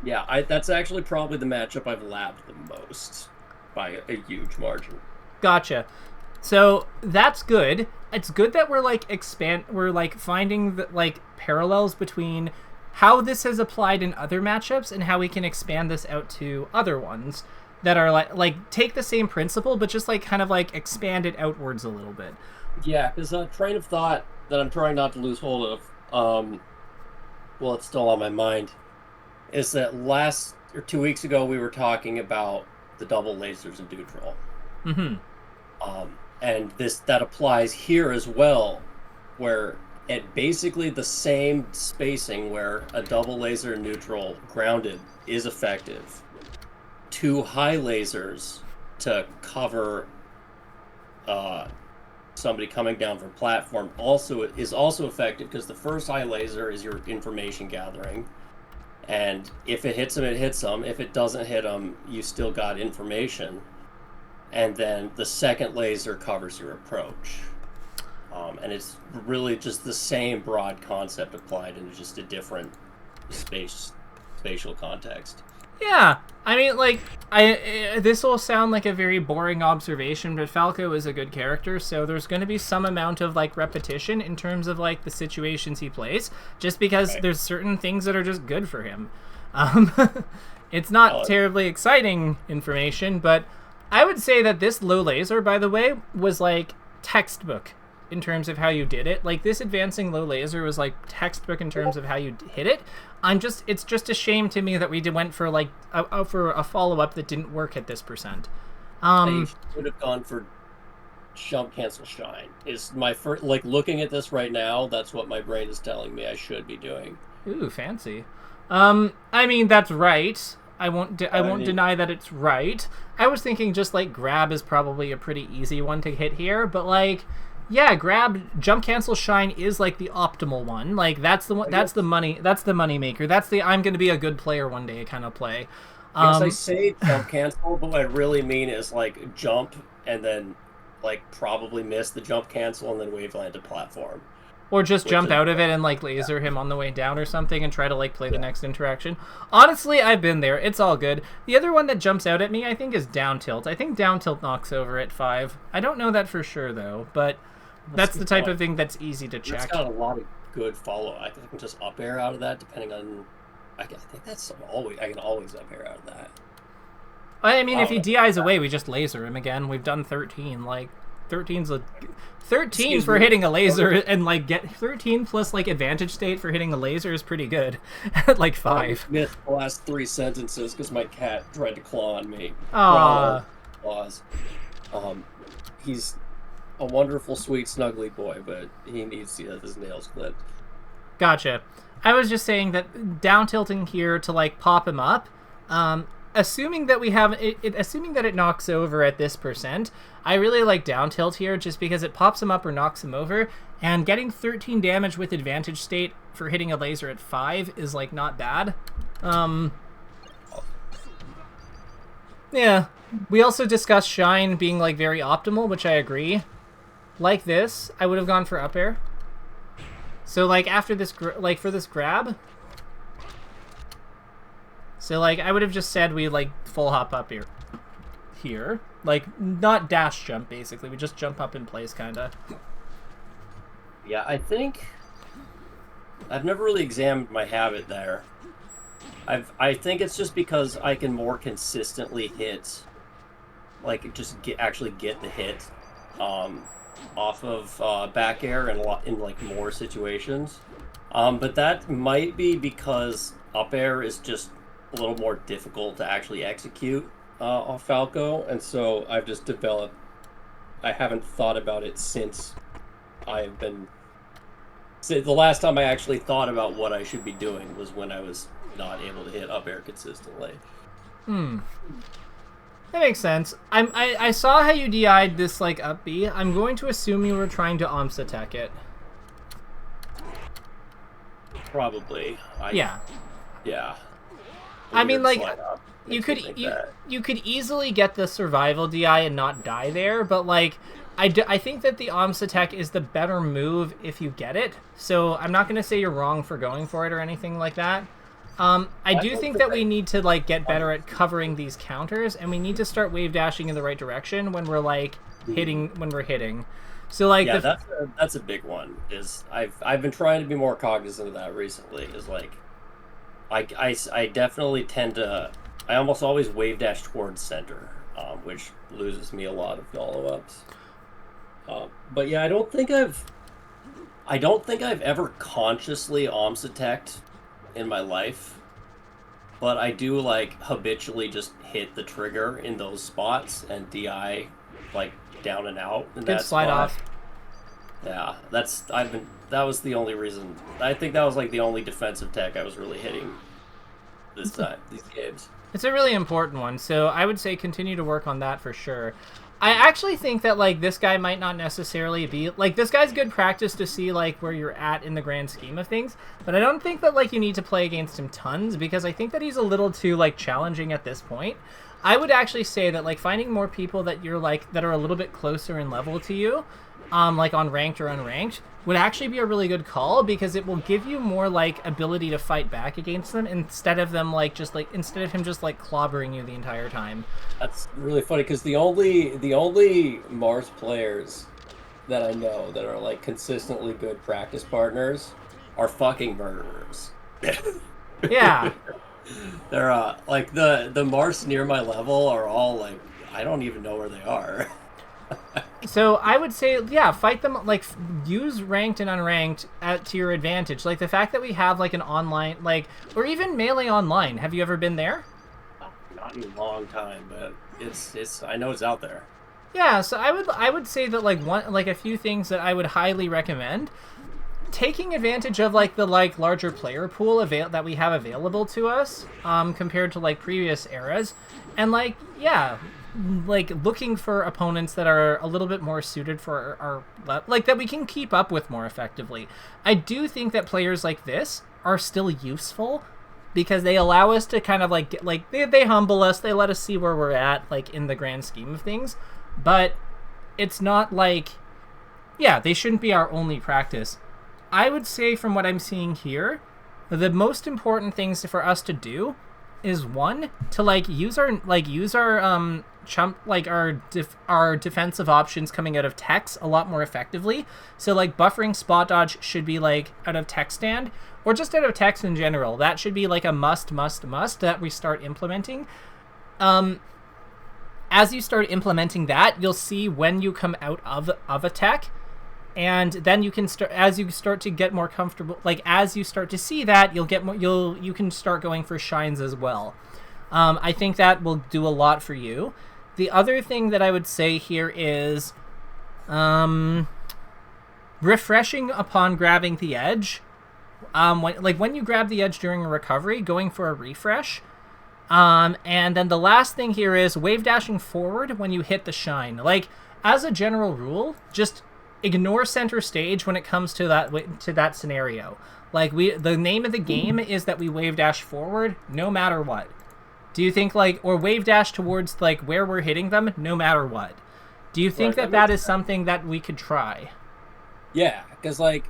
Yeah, that's actually probably the matchup I've labbed the most by a huge margin. Gotcha. So that's good. It's good that we're like finding the, like, parallels between how this has applied in other matchups and how we can expand this out to other ones that are like take the same principle but just like kind of like expand it outwards a little bit. Yeah, because a train of thought that I'm trying not to lose hold of, well, it's still on my mind, is that 2 weeks ago we were talking about the double lasers in neutral. And that applies here as well, where at basically the same spacing where a double laser neutral grounded is effective, 2 high lasers to cover somebody coming down from platform is also effective, because the first high laser is your information gathering, and if it hits them, it hits them. If it doesn't hit them, you still got information. And then the second laser covers your approach. And it's really just the same broad concept applied in just a different spatial context. Yeah, I mean, like, this will sound like a very boring observation, but Falco is a good character, so there's going to be some amount of, like, repetition in terms of, like, the situations he plays, just because there's certain things that are just good for him. It's not terribly exciting information, but I would say that this low laser, by the way, was, like, textbook in terms of how you did it. Like, this advancing low laser was, like, textbook in terms of how you hit it. It's just a shame to me that we went for, like, for a follow-up that didn't work at this percent. I should have gone for jump cancel shine. Is my first, like, looking at this right now, that's what my brain is telling me I should be doing. Ooh, fancy. I mean, that's right. I won't deny that it's right. I was thinking just, like, grab is probably a pretty easy one to hit here, but, like, yeah, grab, jump cancel shine is, like, the optimal one. Like, that's the one, that's the money maker. That's the I'm going to be a good player one day kind of play. Yes, I say jump cancel, but what I really mean is, like, jump and then, like, probably miss the jump cancel and then wave land to platform. Or just jump out of it and, like, laser him on the way down or something and try to, like, play the next interaction. Honestly, I've been there. It's all good. The other one that jumps out at me, I think, is down tilt. I think down tilt knocks over at 5. I don't know that for sure, though, but that's the type of thing that's easy to check. It's got a lot of good follow. I think I can just up air out of that, depending on... I think that's always... I can always up air out of that. I mean, if he DIs away, we just laser him again. We've done 13. Like, 13 for hitting a laser, and, like, get 13 plus, like, advantage state for hitting a laser is pretty good. Like 5. I missed the last 3 sentences because my cat tried to claw on me. Aww. claws. He's a wonderful, sweet, snuggly boy, but he needs to get his nails clipped. Gotcha. I was just saying that down tilting here to like pop him up, assuming that we have assuming that it knocks over at this %, I really like down tilt here just because it pops him up or knocks him over, and getting 13 damage with advantage state for hitting a laser at 5 is like not bad. Yeah. We also discussed Shine being like very optimal, which I agree. Like this, I would have gone for up air. So like after this, like for this grab. So like I would have just said we like full hop up here. Like not dash jump basically. We just jump up in place kinda. Yeah, I think I've never really examined my habit there. I think it's just because I can more consistently hit, like just actually get the hit off of back air in like more situations. But that might be because up air is just a little more difficult to actually execute off Falco, and so I've just developed. I haven't thought about it since I've been. So the last time I actually thought about what I should be doing was when I was not able to hit up air consistently. That makes sense. I saw how you DI'd this like up B. I'm going to assume you were trying to OMS attack it. Probably. Yeah. Yeah. I mean, like, you could easily get the survival DI and not die there, but like I think that the OMS attack is the better move if you get it. So I'm not going to say you're wrong for going for it or anything like that. I do think that we need to like get better at covering these counters, and we need to start wave dashing in the right direction when we're like hitting. So like yeah, that's a big one. Is I've been trying to be more cognizant of that recently. Is like I definitely tend to I almost always wave dash towards center, which loses me a lot of follow ups. But yeah, I don't think I've ever consciously OMS attacked in my life, but I do like habitually just hit the trigger in those spots and DI like down and out in good that slide spot. off. Yeah, that was the only reason. I think that was like the only defensive tech I was really hitting this time, these games. It's a really important one, so I would say continue to work on that for sure. I actually think that like this guy might not necessarily be like this guy's good practice to see like where you're at in the grand scheme of things, but I don't think that like you need to play against him tons because I think that he's a little too like challenging at this point. I would actually say that like finding more people that you're like that are a little bit closer in level to you, like on ranked or unranked, would actually be a really good call because it will give you more like ability to fight back against them instead of him just clobbering you the entire time. That's really funny because the only Marth players that I know that are like consistently good practice partners are fucking murderers. Yeah. They're like the Marths near my level are all like I don't even know where they are. So I would say, yeah, fight them, like, use ranked and unranked to your advantage. Like, the fact that we have, like, an online, like, or even Melee Online. Have you ever been there? Not in a long time, but it's I know it's out there. Yeah, so I would say that, like, a few things that I would highly recommend. Taking advantage of, like, the, like, larger player pool that we have available to us, compared to, like, previous eras. And, like, yeah, like looking for opponents that are a little bit more suited for our like that we can keep up with more effectively. I do think that players like this are still useful because they allow us to kind of like get, like they humble us, they let us see where we're at like in the grand scheme of things, but it's not like, yeah, they shouldn't be our only practice. I would say from what I'm seeing here, the most important things for us to do is one, to like use our chump, like our defensive options coming out of techs a lot more effectively. So like buffering spot dodge should be like out of tech stand or just out of techs in general. That should be like a must that we start implementing. As you start implementing that, you'll see when you come out of a tech, and then you can start, as you start to get more comfortable, like as you start to see that, you can start going for shines as well. I think that will do a lot for you. The other thing that I would say here is refreshing upon grabbing the edge. When you grab the edge during a recovery, going for a refresh. And then the last thing here is wave dashing forward when you hit the shine. Like, as a general rule, just ignore center stage when it comes to that scenario. Like, the name of the game is that we wave dash forward no matter what. Do you think, like, or wave dash towards, like, where we're hitting them no matter what? Do you think that is something that we could try? Yeah, because, like,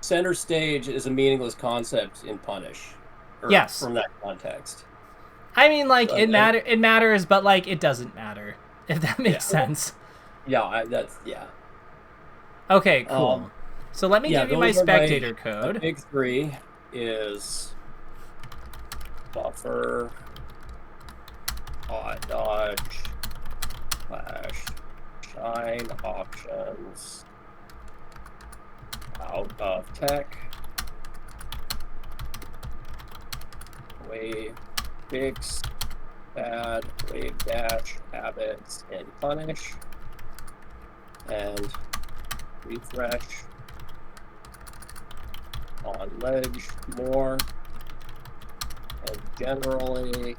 center stage is a meaningless concept in Punish. Yes. From that context. I mean, like, it matters, but, like, it doesn't matter, if that makes sense. Yeah, Okay, cool. So let me give you my spectator code. The big three is buffer, hot dodge, flash, shine options, out of tech, wave, fix, bad, wave dash, habits, and punish, and refresh on ledge more, and generally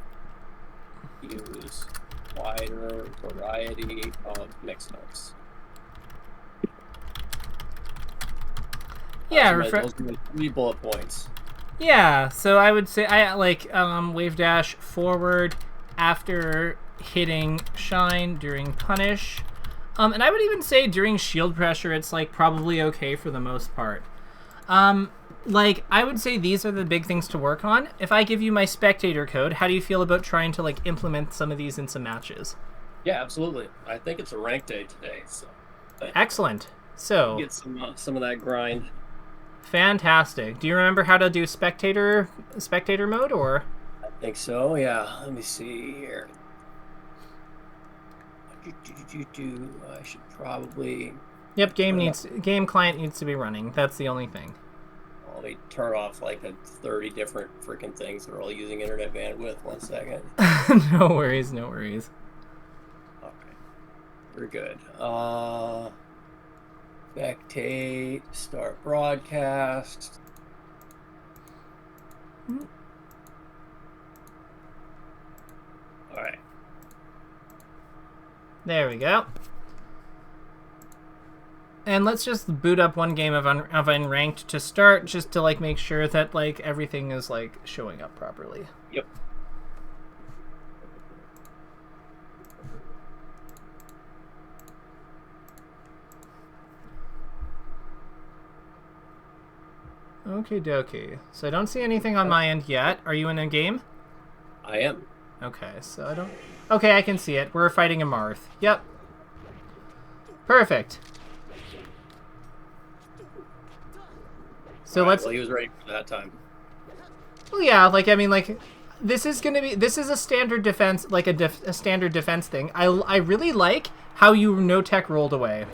use wider variety of mix-ups. Yeah, those are my 3 bullet points. Yeah, so I would say I like wave dash forward after hitting shine during punish. And I would even say during shield pressure it's like probably okay for the most part. Like, I would say these are the big things to work on. If I give you my spectator code, how do you feel about trying to, like, implement some of these in some matches? Yeah, absolutely. I think it's a rank day today, so... Excellent. So... get some of that grind. Fantastic. Do you remember how to do spectator mode, or...? I think so, yeah. Let me see here. I should probably... Yep, game client needs to be running. That's the only thing. Let me turn off like 30 different freaking things that are all using internet bandwidth. 1 second. No worries, no worries. Okay. We're good. Spectate, start broadcast. Alright. There we go. And let's just boot up one game of unranked to start, just to like make sure that like everything is like showing up properly. Yep. Okie dokie. So I don't see anything on my end yet. Are you in a game? I am. Okay, so I don't... Okay, I can see it. We're fighting a Marth. Yep. Perfect. So right, let's... Well, he was ready for that time. Well, yeah, like, I mean, like, this is a standard defense, like a standard defense thing. I really like how you no-tech rolled away.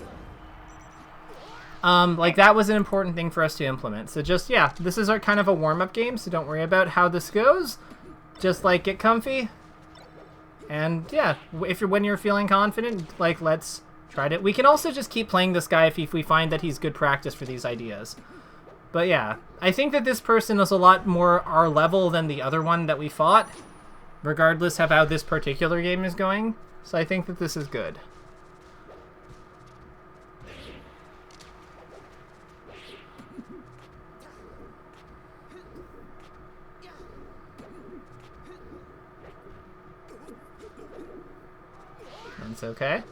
Like, that was an important thing for us to implement. So just, yeah, this is our kind of a warm-up game, so don't worry about how this goes. Just, like, get comfy. And, yeah, when you're feeling confident, like, let's try to... We can also just keep playing this guy if we find that he's good practice for these ideas. But, yeah, I think that this person is a lot more our level than the other one that we fought, regardless of how this particular game is going. So I think that this is good. That's okay.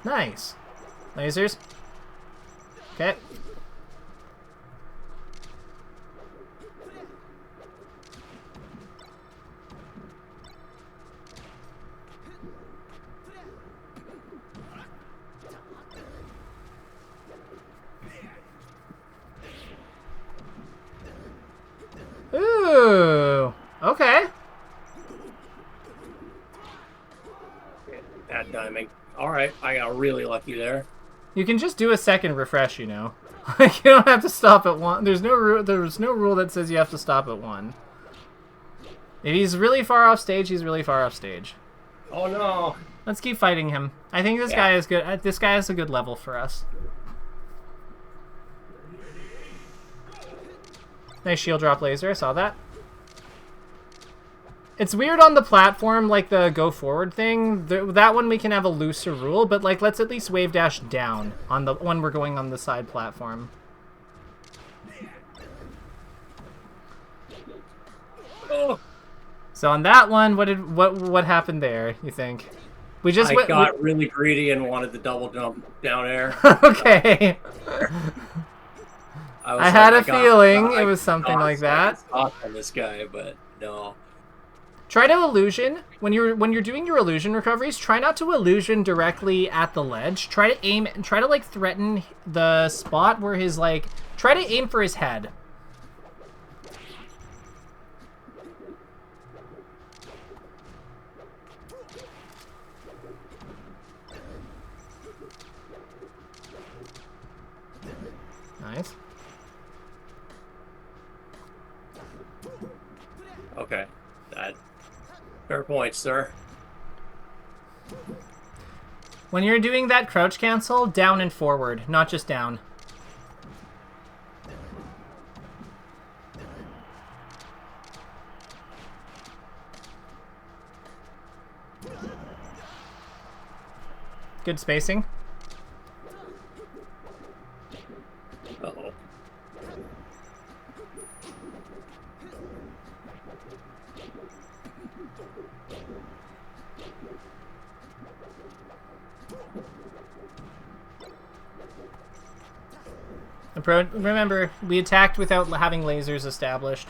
Nice. Lasers. Okay. Ooh. Okay. Bad timing. All right, I got really lucky there. You can just do a second refresh, you know. Like, you don't have to stop at 1. There's no rule that says you have to stop at 1. If he's really far off stage, he's really far off stage. Oh no. Let's keep fighting him. I think this guy is good. This guy is a good level for us. Nice shield drop laser. I saw that. It's weird on the platform, like the go forward thing. That one we can have a looser rule, but like let's at least wave dash down on the when we're going on the side platform. Oh. So on that one, what happened there? You think? We just got really greedy and wanted the double jump down air. Okay. I had a feeling it was something like that. On this guy, but no. Try to illusion when you're doing your illusion recoveries. Try not to illusion directly at the ledge. Try to aim and try to like threaten the spot where his like. Try to aim for his head. Nice. Okay. Fair point, sir. When you're doing that crouch cancel, down and forward, not just down. Good spacing. Uh-oh. Remember, we attacked without having lasers established.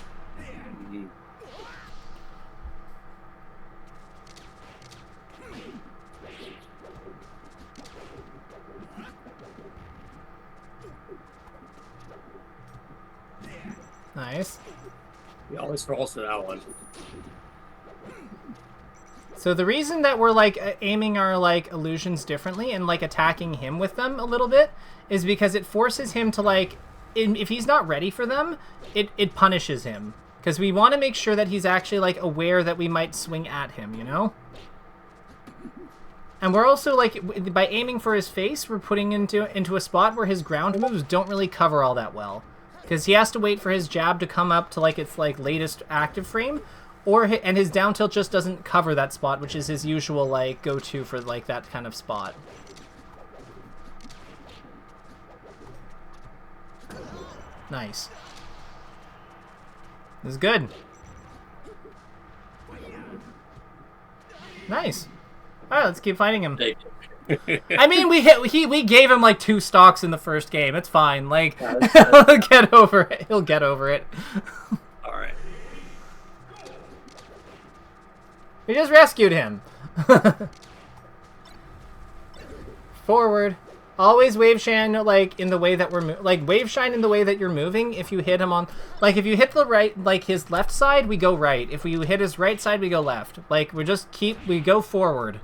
Nice. He always falls to that one. So the reason that we're like aiming our like illusions differently and like attacking him with them a little bit is because it forces him to like, if he's not ready for them, it punishes him. Because we want to make sure that he's actually like aware that we might swing at him, you know? And we're also like, by aiming for his face, we're putting into a spot where his ground moves don't really cover all that well. Because he has to wait for his jab to come up to like its like latest active frame, and his down tilt just doesn't cover that spot, which is his usual like go-to for like that kind of spot. Nice. This is good. Nice. All right, let's keep fighting him. I mean, we gave him like 2 stocks in the first game. It's fine. Like, he'll get over it. He'll get over it. All right. We just rescued him. Forward. Always wave shine like in the way that we're wave shine in the way that you're moving. If you hit him on if you hit the right, like his left side, we go right. If we hit his right side, we go left. Like we go forward.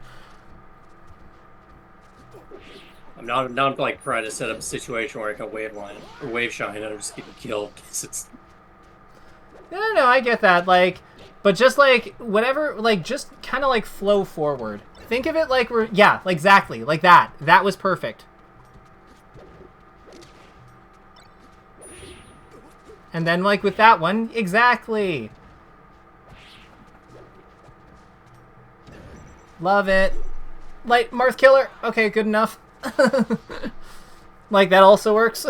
I'm not like trying to set up a situation where I can wave shine and I'm just getting killed. No, I get that. Like, but just like whatever, like just kind of like flow forward. Think of it like exactly like that. That was perfect. And then like with that one, exactly. Love it. Like Marth killer. Okay, good enough. Like that also works.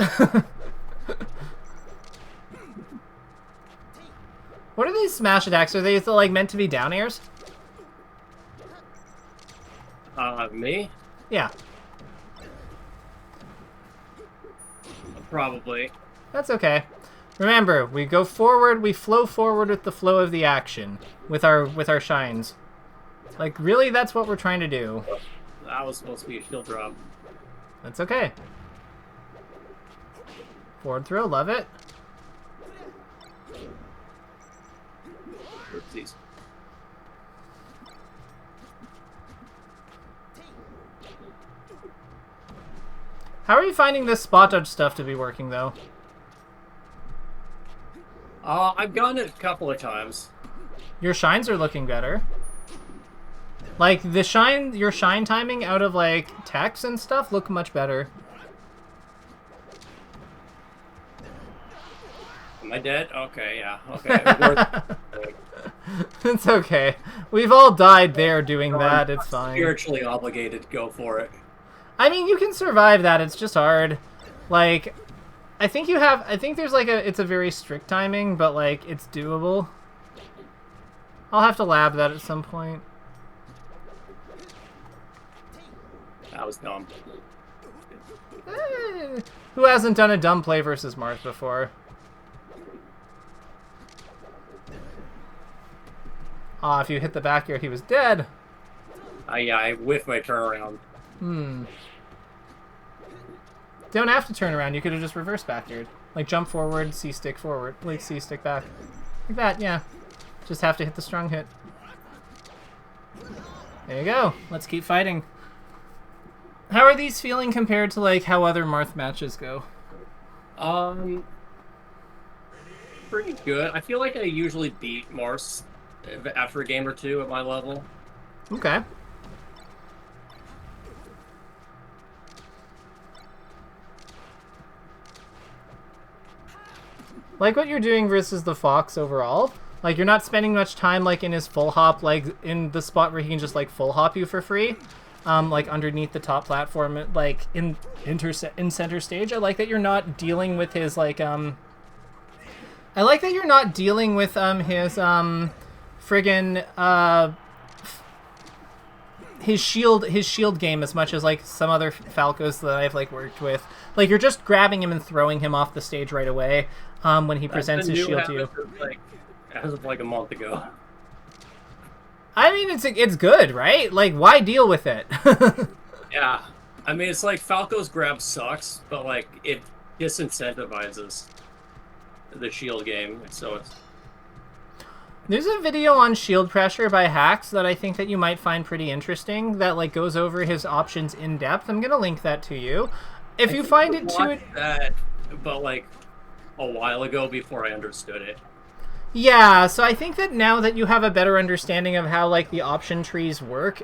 What are these smash attacks? Are they like meant to be down airs? Me? Yeah. Probably. That's okay. Remember, we go forward, we flow forward with the flow of the action with our shines. Like really, that's what we're trying to do. That was supposed to be a shield drop. That's okay. Forward throw, love it. Oopsies. How are you finding this spot dodge stuff to be working, though? I've gotten it a couple of times. Your shines are looking better. Like, your shine timing out of, like, techs and stuff look much better. Am I dead? Okay, yeah. Okay. It's okay. We've all died there doing that. It's fine. Spiritually obligated. Go for it. I mean, you can survive that. It's just hard. Like, I think there's, like, it's a very strict timing, but, like, it's doable. I'll have to lab that at some point. That was dumb. Who hasn't done a dumb play versus Marth before? Aw, if you hit the back air, he was dead. Yeah, I whiffed my turnaround. Don't have to turn around. You could have just reverse back aired. Like, jump forward, C-stick forward. Like, C-stick back. Like that, yeah. Just have to hit the strong hit. There you go. Let's keep fighting. How are these feeling compared to, like, how other Marth matches go? Pretty good. I feel like I usually beat Marth after a game or two at my level. Okay. Like what you're doing versus the Fox overall. Like, you're not spending much time, like, in his full hop, like, in the spot where he can just, like, full hop you for free. Like, underneath the top platform, like, in center stage. I like that you're not dealing with his, like, I like that you're not dealing with, his, friggin', his shield game as much as, like, some other Falcos that I've, like, worked with. Like, you're just grabbing him and throwing him off the stage right away, when he presents his shield to you. As of, like, a month ago. I mean, it's good, right? Like, why deal with it? Yeah. I mean, it's like Falco's grab sucks, but, like, it disincentivizes the shield game, so it's... There's a video on shield pressure by Hacks that I think that you might find pretty interesting that, like, goes over his options in depth. I'm gonna link that to you. If you find it too... that, but, like, a while ago before I understood it. Yeah, so I think that now that you have a better understanding of how, like, the option trees work,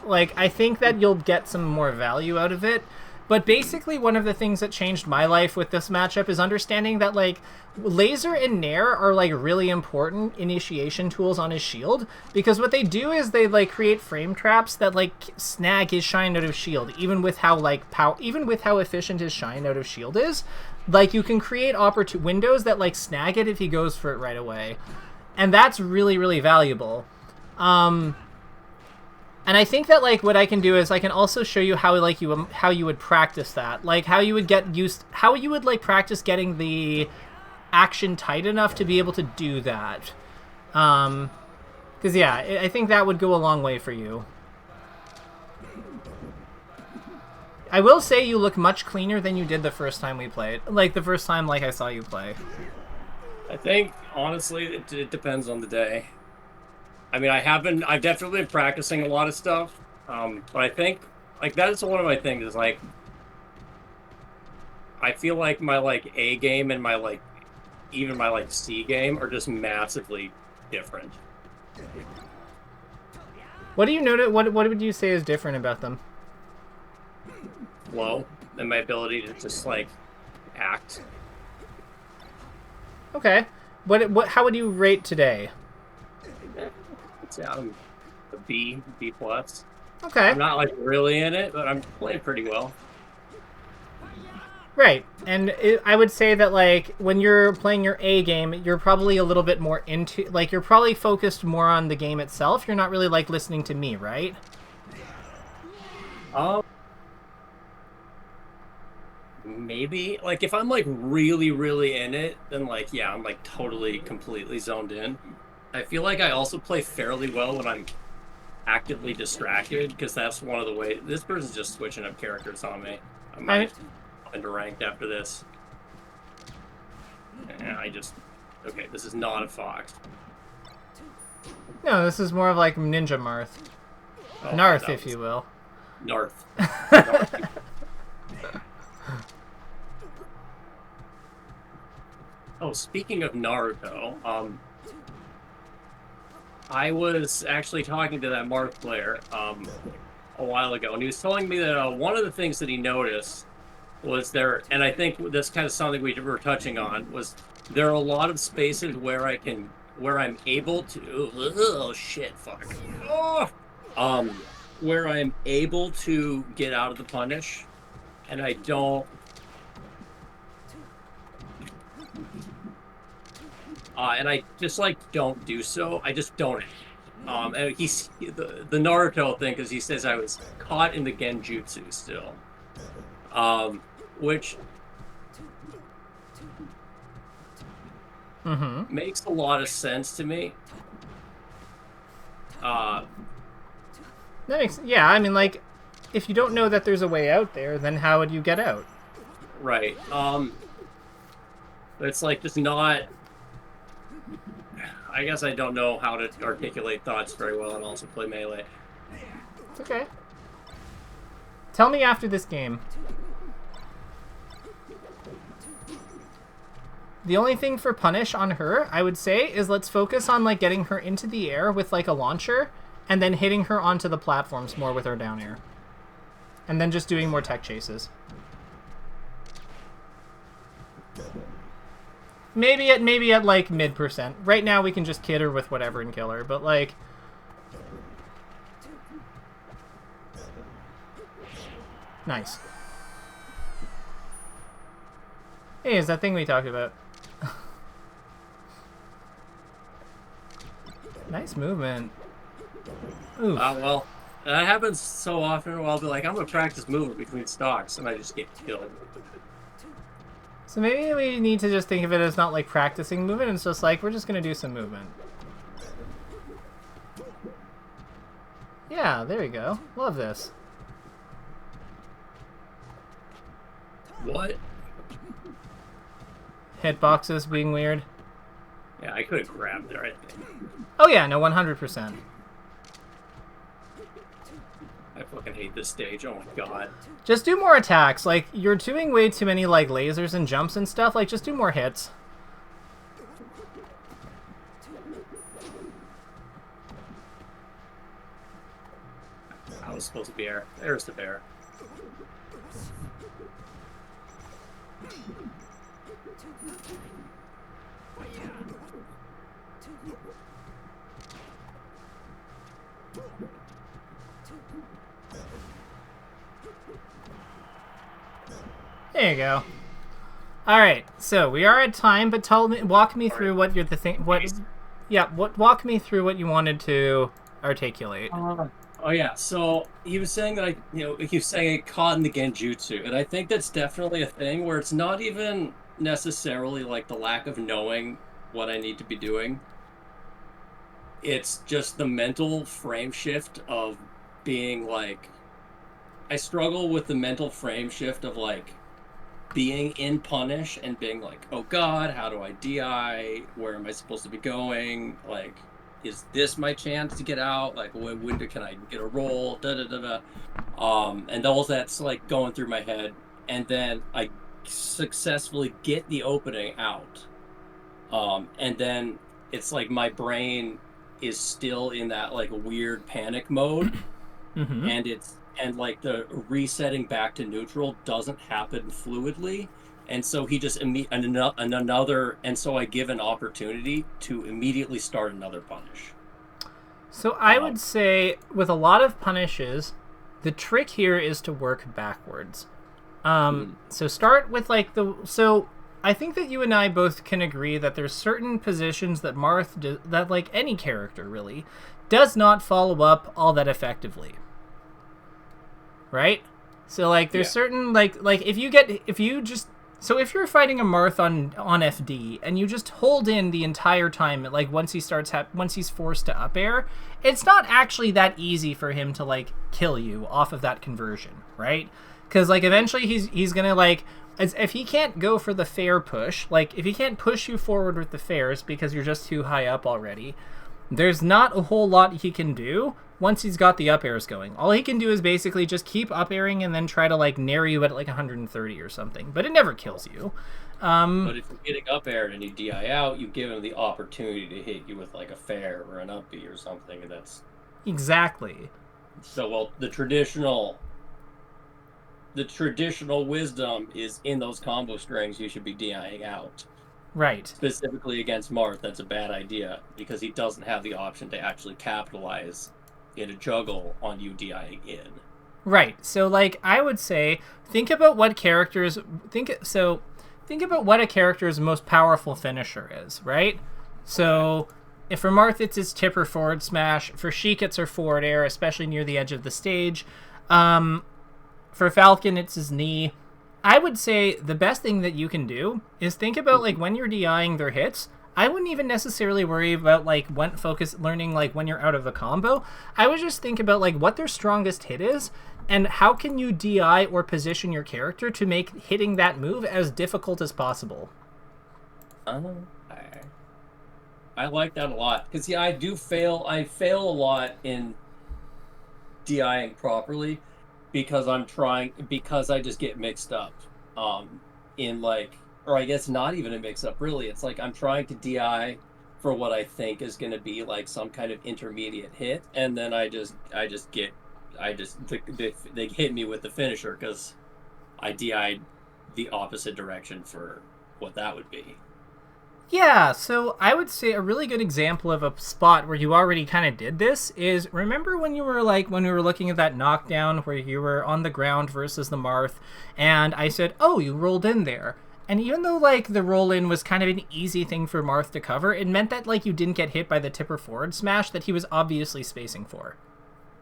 like, I think that you'll get some more value out of it. But basically, one of the things that changed my life with this matchup is understanding that, like, Laser and Nair are, like, really important initiation tools on his shield, because what they do is they, like, create frame traps that, like, snag his shine out of shield, even with how, like, even with how efficient his shine out of shield is. Like, you can create windows that, like, snag it if he goes for it right away. And that's really, really valuable. And I think that, like, what I can do is I can also show you how, like, how you would practice that. Like, how you would like, practice getting the action tight enough to be able to do that. Because, yeah, I think that would go a long way for you. I will say you look much cleaner than you did the first time we played. Like, the first time, like, I saw you play. I think, honestly, it depends on the day. I mean, I've definitely been practicing a lot of stuff. But I think, like, that is one of my things is, like, I feel like my, like, A game and my, like, even my, like, C game are just massively different. What do you notice? What would you say is different about them? Flow and my ability to just, like, act. Okay. How would you rate today? It's a B plus. Okay. I'm not, like, really in it, but I'm playing pretty well. Right. And I would say that, like, when you're playing your A game, you're probably a little bit more into, like, you're probably focused more on the game itself. You're not really, like, listening to me, right? Maybe. Like, if I'm, like, really, really in it, then, like, yeah, I'm, like, totally, completely zoned in. I feel like I also play fairly well when I'm actively distracted, because that's one of the ways... This person's just switching up characters on me. I might up into ranked after this. And Okay, this is not a Fox. No, this is more of, like, Ninja Marth. Narth, if you will. Narth. Oh, speaking of Naruto, I was actually talking to that Marth player a while ago, and he was telling me that one of the things that he noticed was there, and I think that's kind of something we were touching on, was there are a lot of spaces where I'm able to, oh shit, fuck, where I'm able to get out of the punish, and I don't. And I just like don't do so. I just don't. And he's the Naruto thing because he says I was caught in the genjutsu still, which makes a lot of sense to me. That makes, yeah. I mean, like, if you don't know that there's a way out there, then how would you get out? Right. It's like just not. I guess I don't know how to articulate thoughts very well and also play Melee. It's okay. Tell me after this game. The only thing for punish on her, I would say, is let's focus on like getting her into the air with like a launcher and then hitting her onto the platforms more with her down air. And then just doing more tech chases. Maybe at like mid%. Right now we can just kid her with whatever and kill her, but like nice. Hey, is that thing we talked about? Nice movement. Oof. Well, that happens so often where I'll be like, I'm gonna practice movement between stocks, and I just get killed. So maybe we need to just think of it as not like practicing movement, it's just like, we're just going to do some movement. Yeah, there you go. Love this. What? Hitboxes being weird. Yeah, I could have grabbed there, I think. Oh yeah, no, 100%. I fucking hate this stage, oh my god. Just do more attacks. Like, you're doing way too many, like, lasers and jumps and stuff. Like, just do more hits. I was supposed to be air. There's the bear. There you go. All right, so we are at time, but walk me through what you're walk me through what you wanted to articulate. Oh yeah, so he was saying that he was saying I caught in the genjutsu, and I think that's definitely a thing where it's not even necessarily like the lack of knowing what I need to be doing. It's just the mental frame shift of being like, I struggle with the mental frame shift of like being in punish and being like, oh god, how do I DI? Where am I supposed to be going? Like, is this my chance to get out? Like, when can I get a roll? And all that's like going through my head, and then I successfully get the opening out, and then it's like my brain is still in that like weird panic mode, and like the resetting back to neutral doesn't happen fluidly, and so he just and so I give an opportunity to immediately start another punish. So I would say with a lot of punishes, the trick here is to work backwards. So start with like so I think that you and I both can agree that there's certain positions that Marth that like any character really does not follow up all that effectively. Right? So like there's certain like if you're fighting a Marth on FD and you just hold in the entire time, like once he's forced to up air, it's not actually that easy for him to like kill you off of that conversion, right? Because like eventually he's gonna like, if he can't go for the fair push, like if he can't push you forward with the fairs because you're just too high up already, there's not a whole lot he can do once he's got the up airs going. All he can do is basically just keep up airing and then try to like nair you at like 130 or something, but it never kills you. But if you're getting up aired and you DI out, you give him the opportunity to hit you with like a fair or an up B or something, and that's exactly. So, well, the traditional wisdom is in those combo strings you should be DIing out. Right. Specifically against Marth, that's a bad idea because he doesn't have the option to actually capitalize in a juggle on you DIing in. Right. So, like, I would say, think about what a character's most powerful finisher is, right? So, if for Marth it's his tipper forward smash, for Sheik it's her forward air, especially near the edge of the stage. For Falcon it's his knee. I would say the best thing that you can do is think about like when you're DIing their hits. I wouldn't even necessarily worry about like learning like when you're out of the combo. I would just think about like what their strongest hit is and how can you DI or position your character to make hitting that move as difficult as possible. I like that a lot because I fail a lot in DIing properly because I just get mixed up in like, or I guess not even a mix up really. It's like I'm trying to DI for what I think is going to be like some kind of intermediate hit, and then they hit me with the finisher because I DI'd the opposite direction for what that would be. Yeah, so I would say a really good example of a spot where you already kind of did this is, remember when we were looking at that knockdown where you were on the ground versus the Marth, and I said, oh, you rolled in there. And even though like the roll in was kind of an easy thing for Marth to cover, it meant that like you didn't get hit by the tipper forward smash that he was obviously spacing for.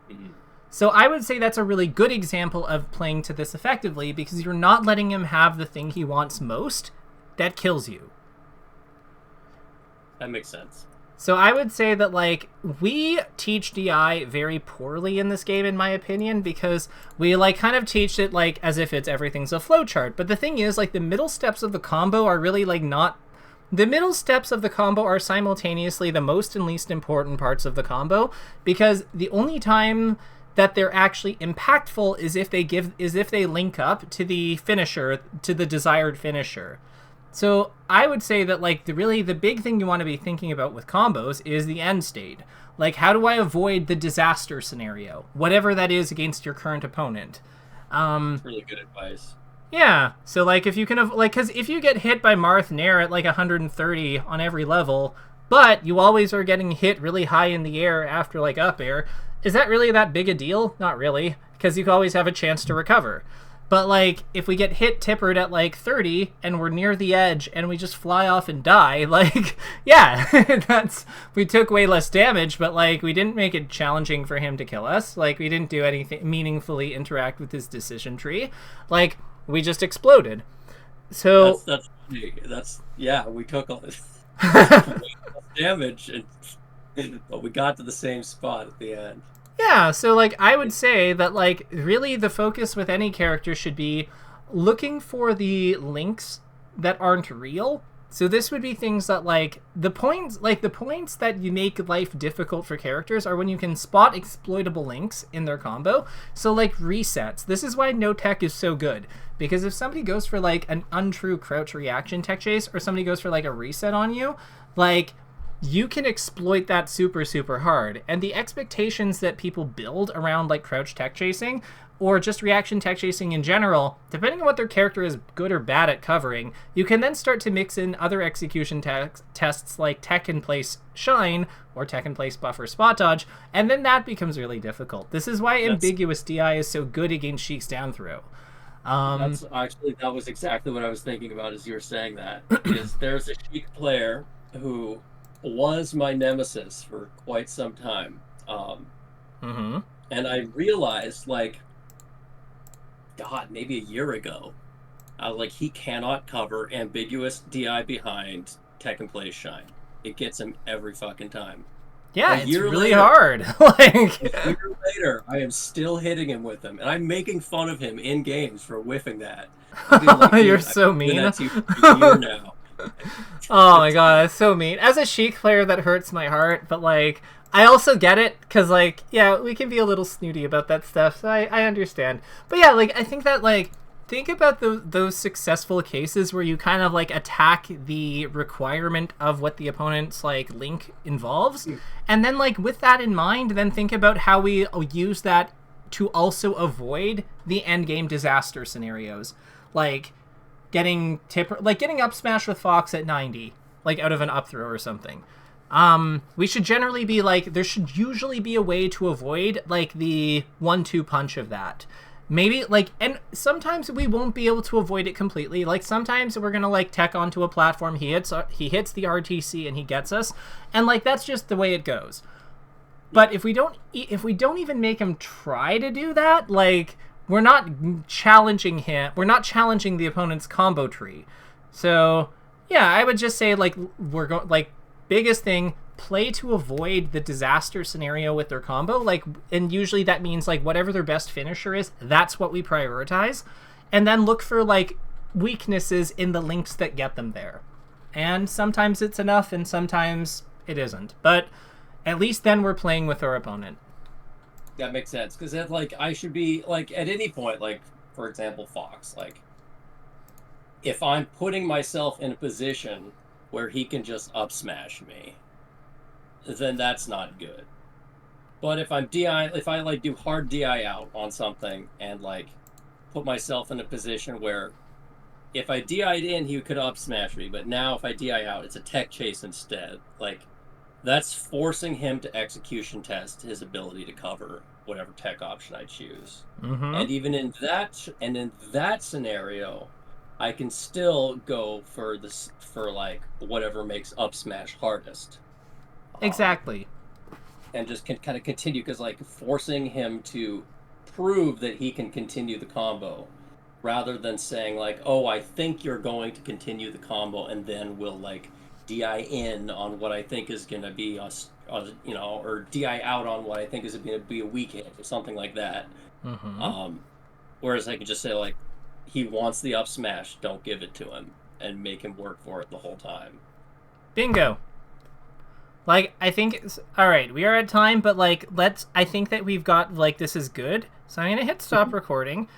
Mm-hmm. So I would say that's a really good example of playing to this effectively because you're not letting him have the thing he wants most that kills you. That makes sense. So I would say that, like, we teach DI very poorly in this game, in my opinion, because we, like, kind of teach it, like, as if everything's a flowchart. But the thing is, like, the middle steps of the combo are really, like, not... The middle steps of the combo are simultaneously the most and least important parts of the combo, because the only time that they're actually impactful is if they link up to the finisher, to the desired finisher. So I would say that like the big thing you want to be thinking about with combos is the end state. Like, how do I avoid the disaster scenario, whatever that is against your current opponent? That's really good advice. Yeah. So like if you can because if you get hit by Marth Nair at like 130 on every level, but you always are getting hit really high in the air after like up air, is that really that big a deal? Not really, because you always have a chance to recover. But, like, if we get hit tippered at, like, 30, and we're near the edge, and we just fly off and die, like, yeah, we took way less damage, but, like, we didn't make it challenging for him to kill us. Like, we didn't do anything meaningfully interact with his decision tree. Like, we just exploded. So... we took all this damage, but we got to the same spot at the end. Yeah, so, like, I would say that, like, really the focus with any character should be looking for the links that aren't real. So this would be things that, like, the points that you make life difficult for characters are when you can spot exploitable links in their combo. So, like, resets. This is why no tech is so good. Because if somebody goes for, like, an untrue crouch reaction tech chase, or somebody goes for, like, a reset on you, like... you can exploit that super, super hard. And the expectations that people build around, like, crouch tech chasing, or just reaction tech chasing in general, depending on what their character is good or bad at covering, you can then start to mix in other execution tests like tech in place shine, or tech in place buffer spot dodge, and then that becomes really difficult. This is why ambiguous DI is so good against Sheik's down throw. That was exactly what I was thinking about as you were saying that. Is there's a Sheik player who was my nemesis for quite some time. And I realized, like, God, maybe a year ago, I was like, he cannot cover ambiguous DI behind tech and play shine. It gets him every fucking time. Yeah, it's really hard. Like, a year later, I am still hitting him with them, and I'm making fun of him in games for whiffing that. Like, you're so mean. That to you for a year now. Oh my god, that's so mean. As a Sheik player, that hurts my heart, but like, I also get it, because, like, yeah, we can be a little snooty about that stuff, so I understand. But yeah, like, I think that, like, think about those successful cases where you kind of, like, attack the requirement of what the opponent's, like, link involves, and then, like, with that in mind, then think about how we use that to also avoid the endgame disaster scenarios. Like, getting up smash with Fox at 90, like, out of an up throw or something. We should generally be like, there should usually be a way to avoid, like, the 1-2 punch of that. Maybe, like, and sometimes we won't be able to avoid it completely. Like, sometimes we're gonna, like, tech onto a platform, he hits the RTC and he gets us, and, like, that's just the way it goes. But if we don't even make him try to do that, like, we're not challenging the opponent's combo tree. So, yeah, I would just say, like, biggest thing, play to avoid the disaster scenario with their combo, like, and usually that means, like, whatever their best finisher is, that's what we prioritize, and then look for, like, weaknesses in the links that get them there. And sometimes it's enough and sometimes it isn't, but at least then we're playing with our opponent. That makes sense, because like, I should be, like, at any point, like, for example, Fox, like, if I'm putting myself in a position where he can just up smash me, then that's not good. But if I like do hard DI out on something and, like, put myself in a position where if I DI'd in, he could up smash me, but now if I DI out, it's a tech chase instead. Like, that's forcing him to execution test his ability to cover whatever tech option I choose. And even in that scenario, I can still go for like, whatever makes up smash hardest. Exactly. And just can kind of continue, because, like, forcing him to prove that he can continue the combo, rather than saying, like, oh, I think you're going to continue the combo, and then we'll, like, DI in on what I think is going to be or DI out on what I think is going to be a weak hit, or something like that. Whereas I could just say, like, he wants the up smash, don't give it to him, and make him work for it the whole time. Bingo. Like, I think, all right, we are at time, but, like, I think that we've got, like, this is good. So I'm going to hit stop recording.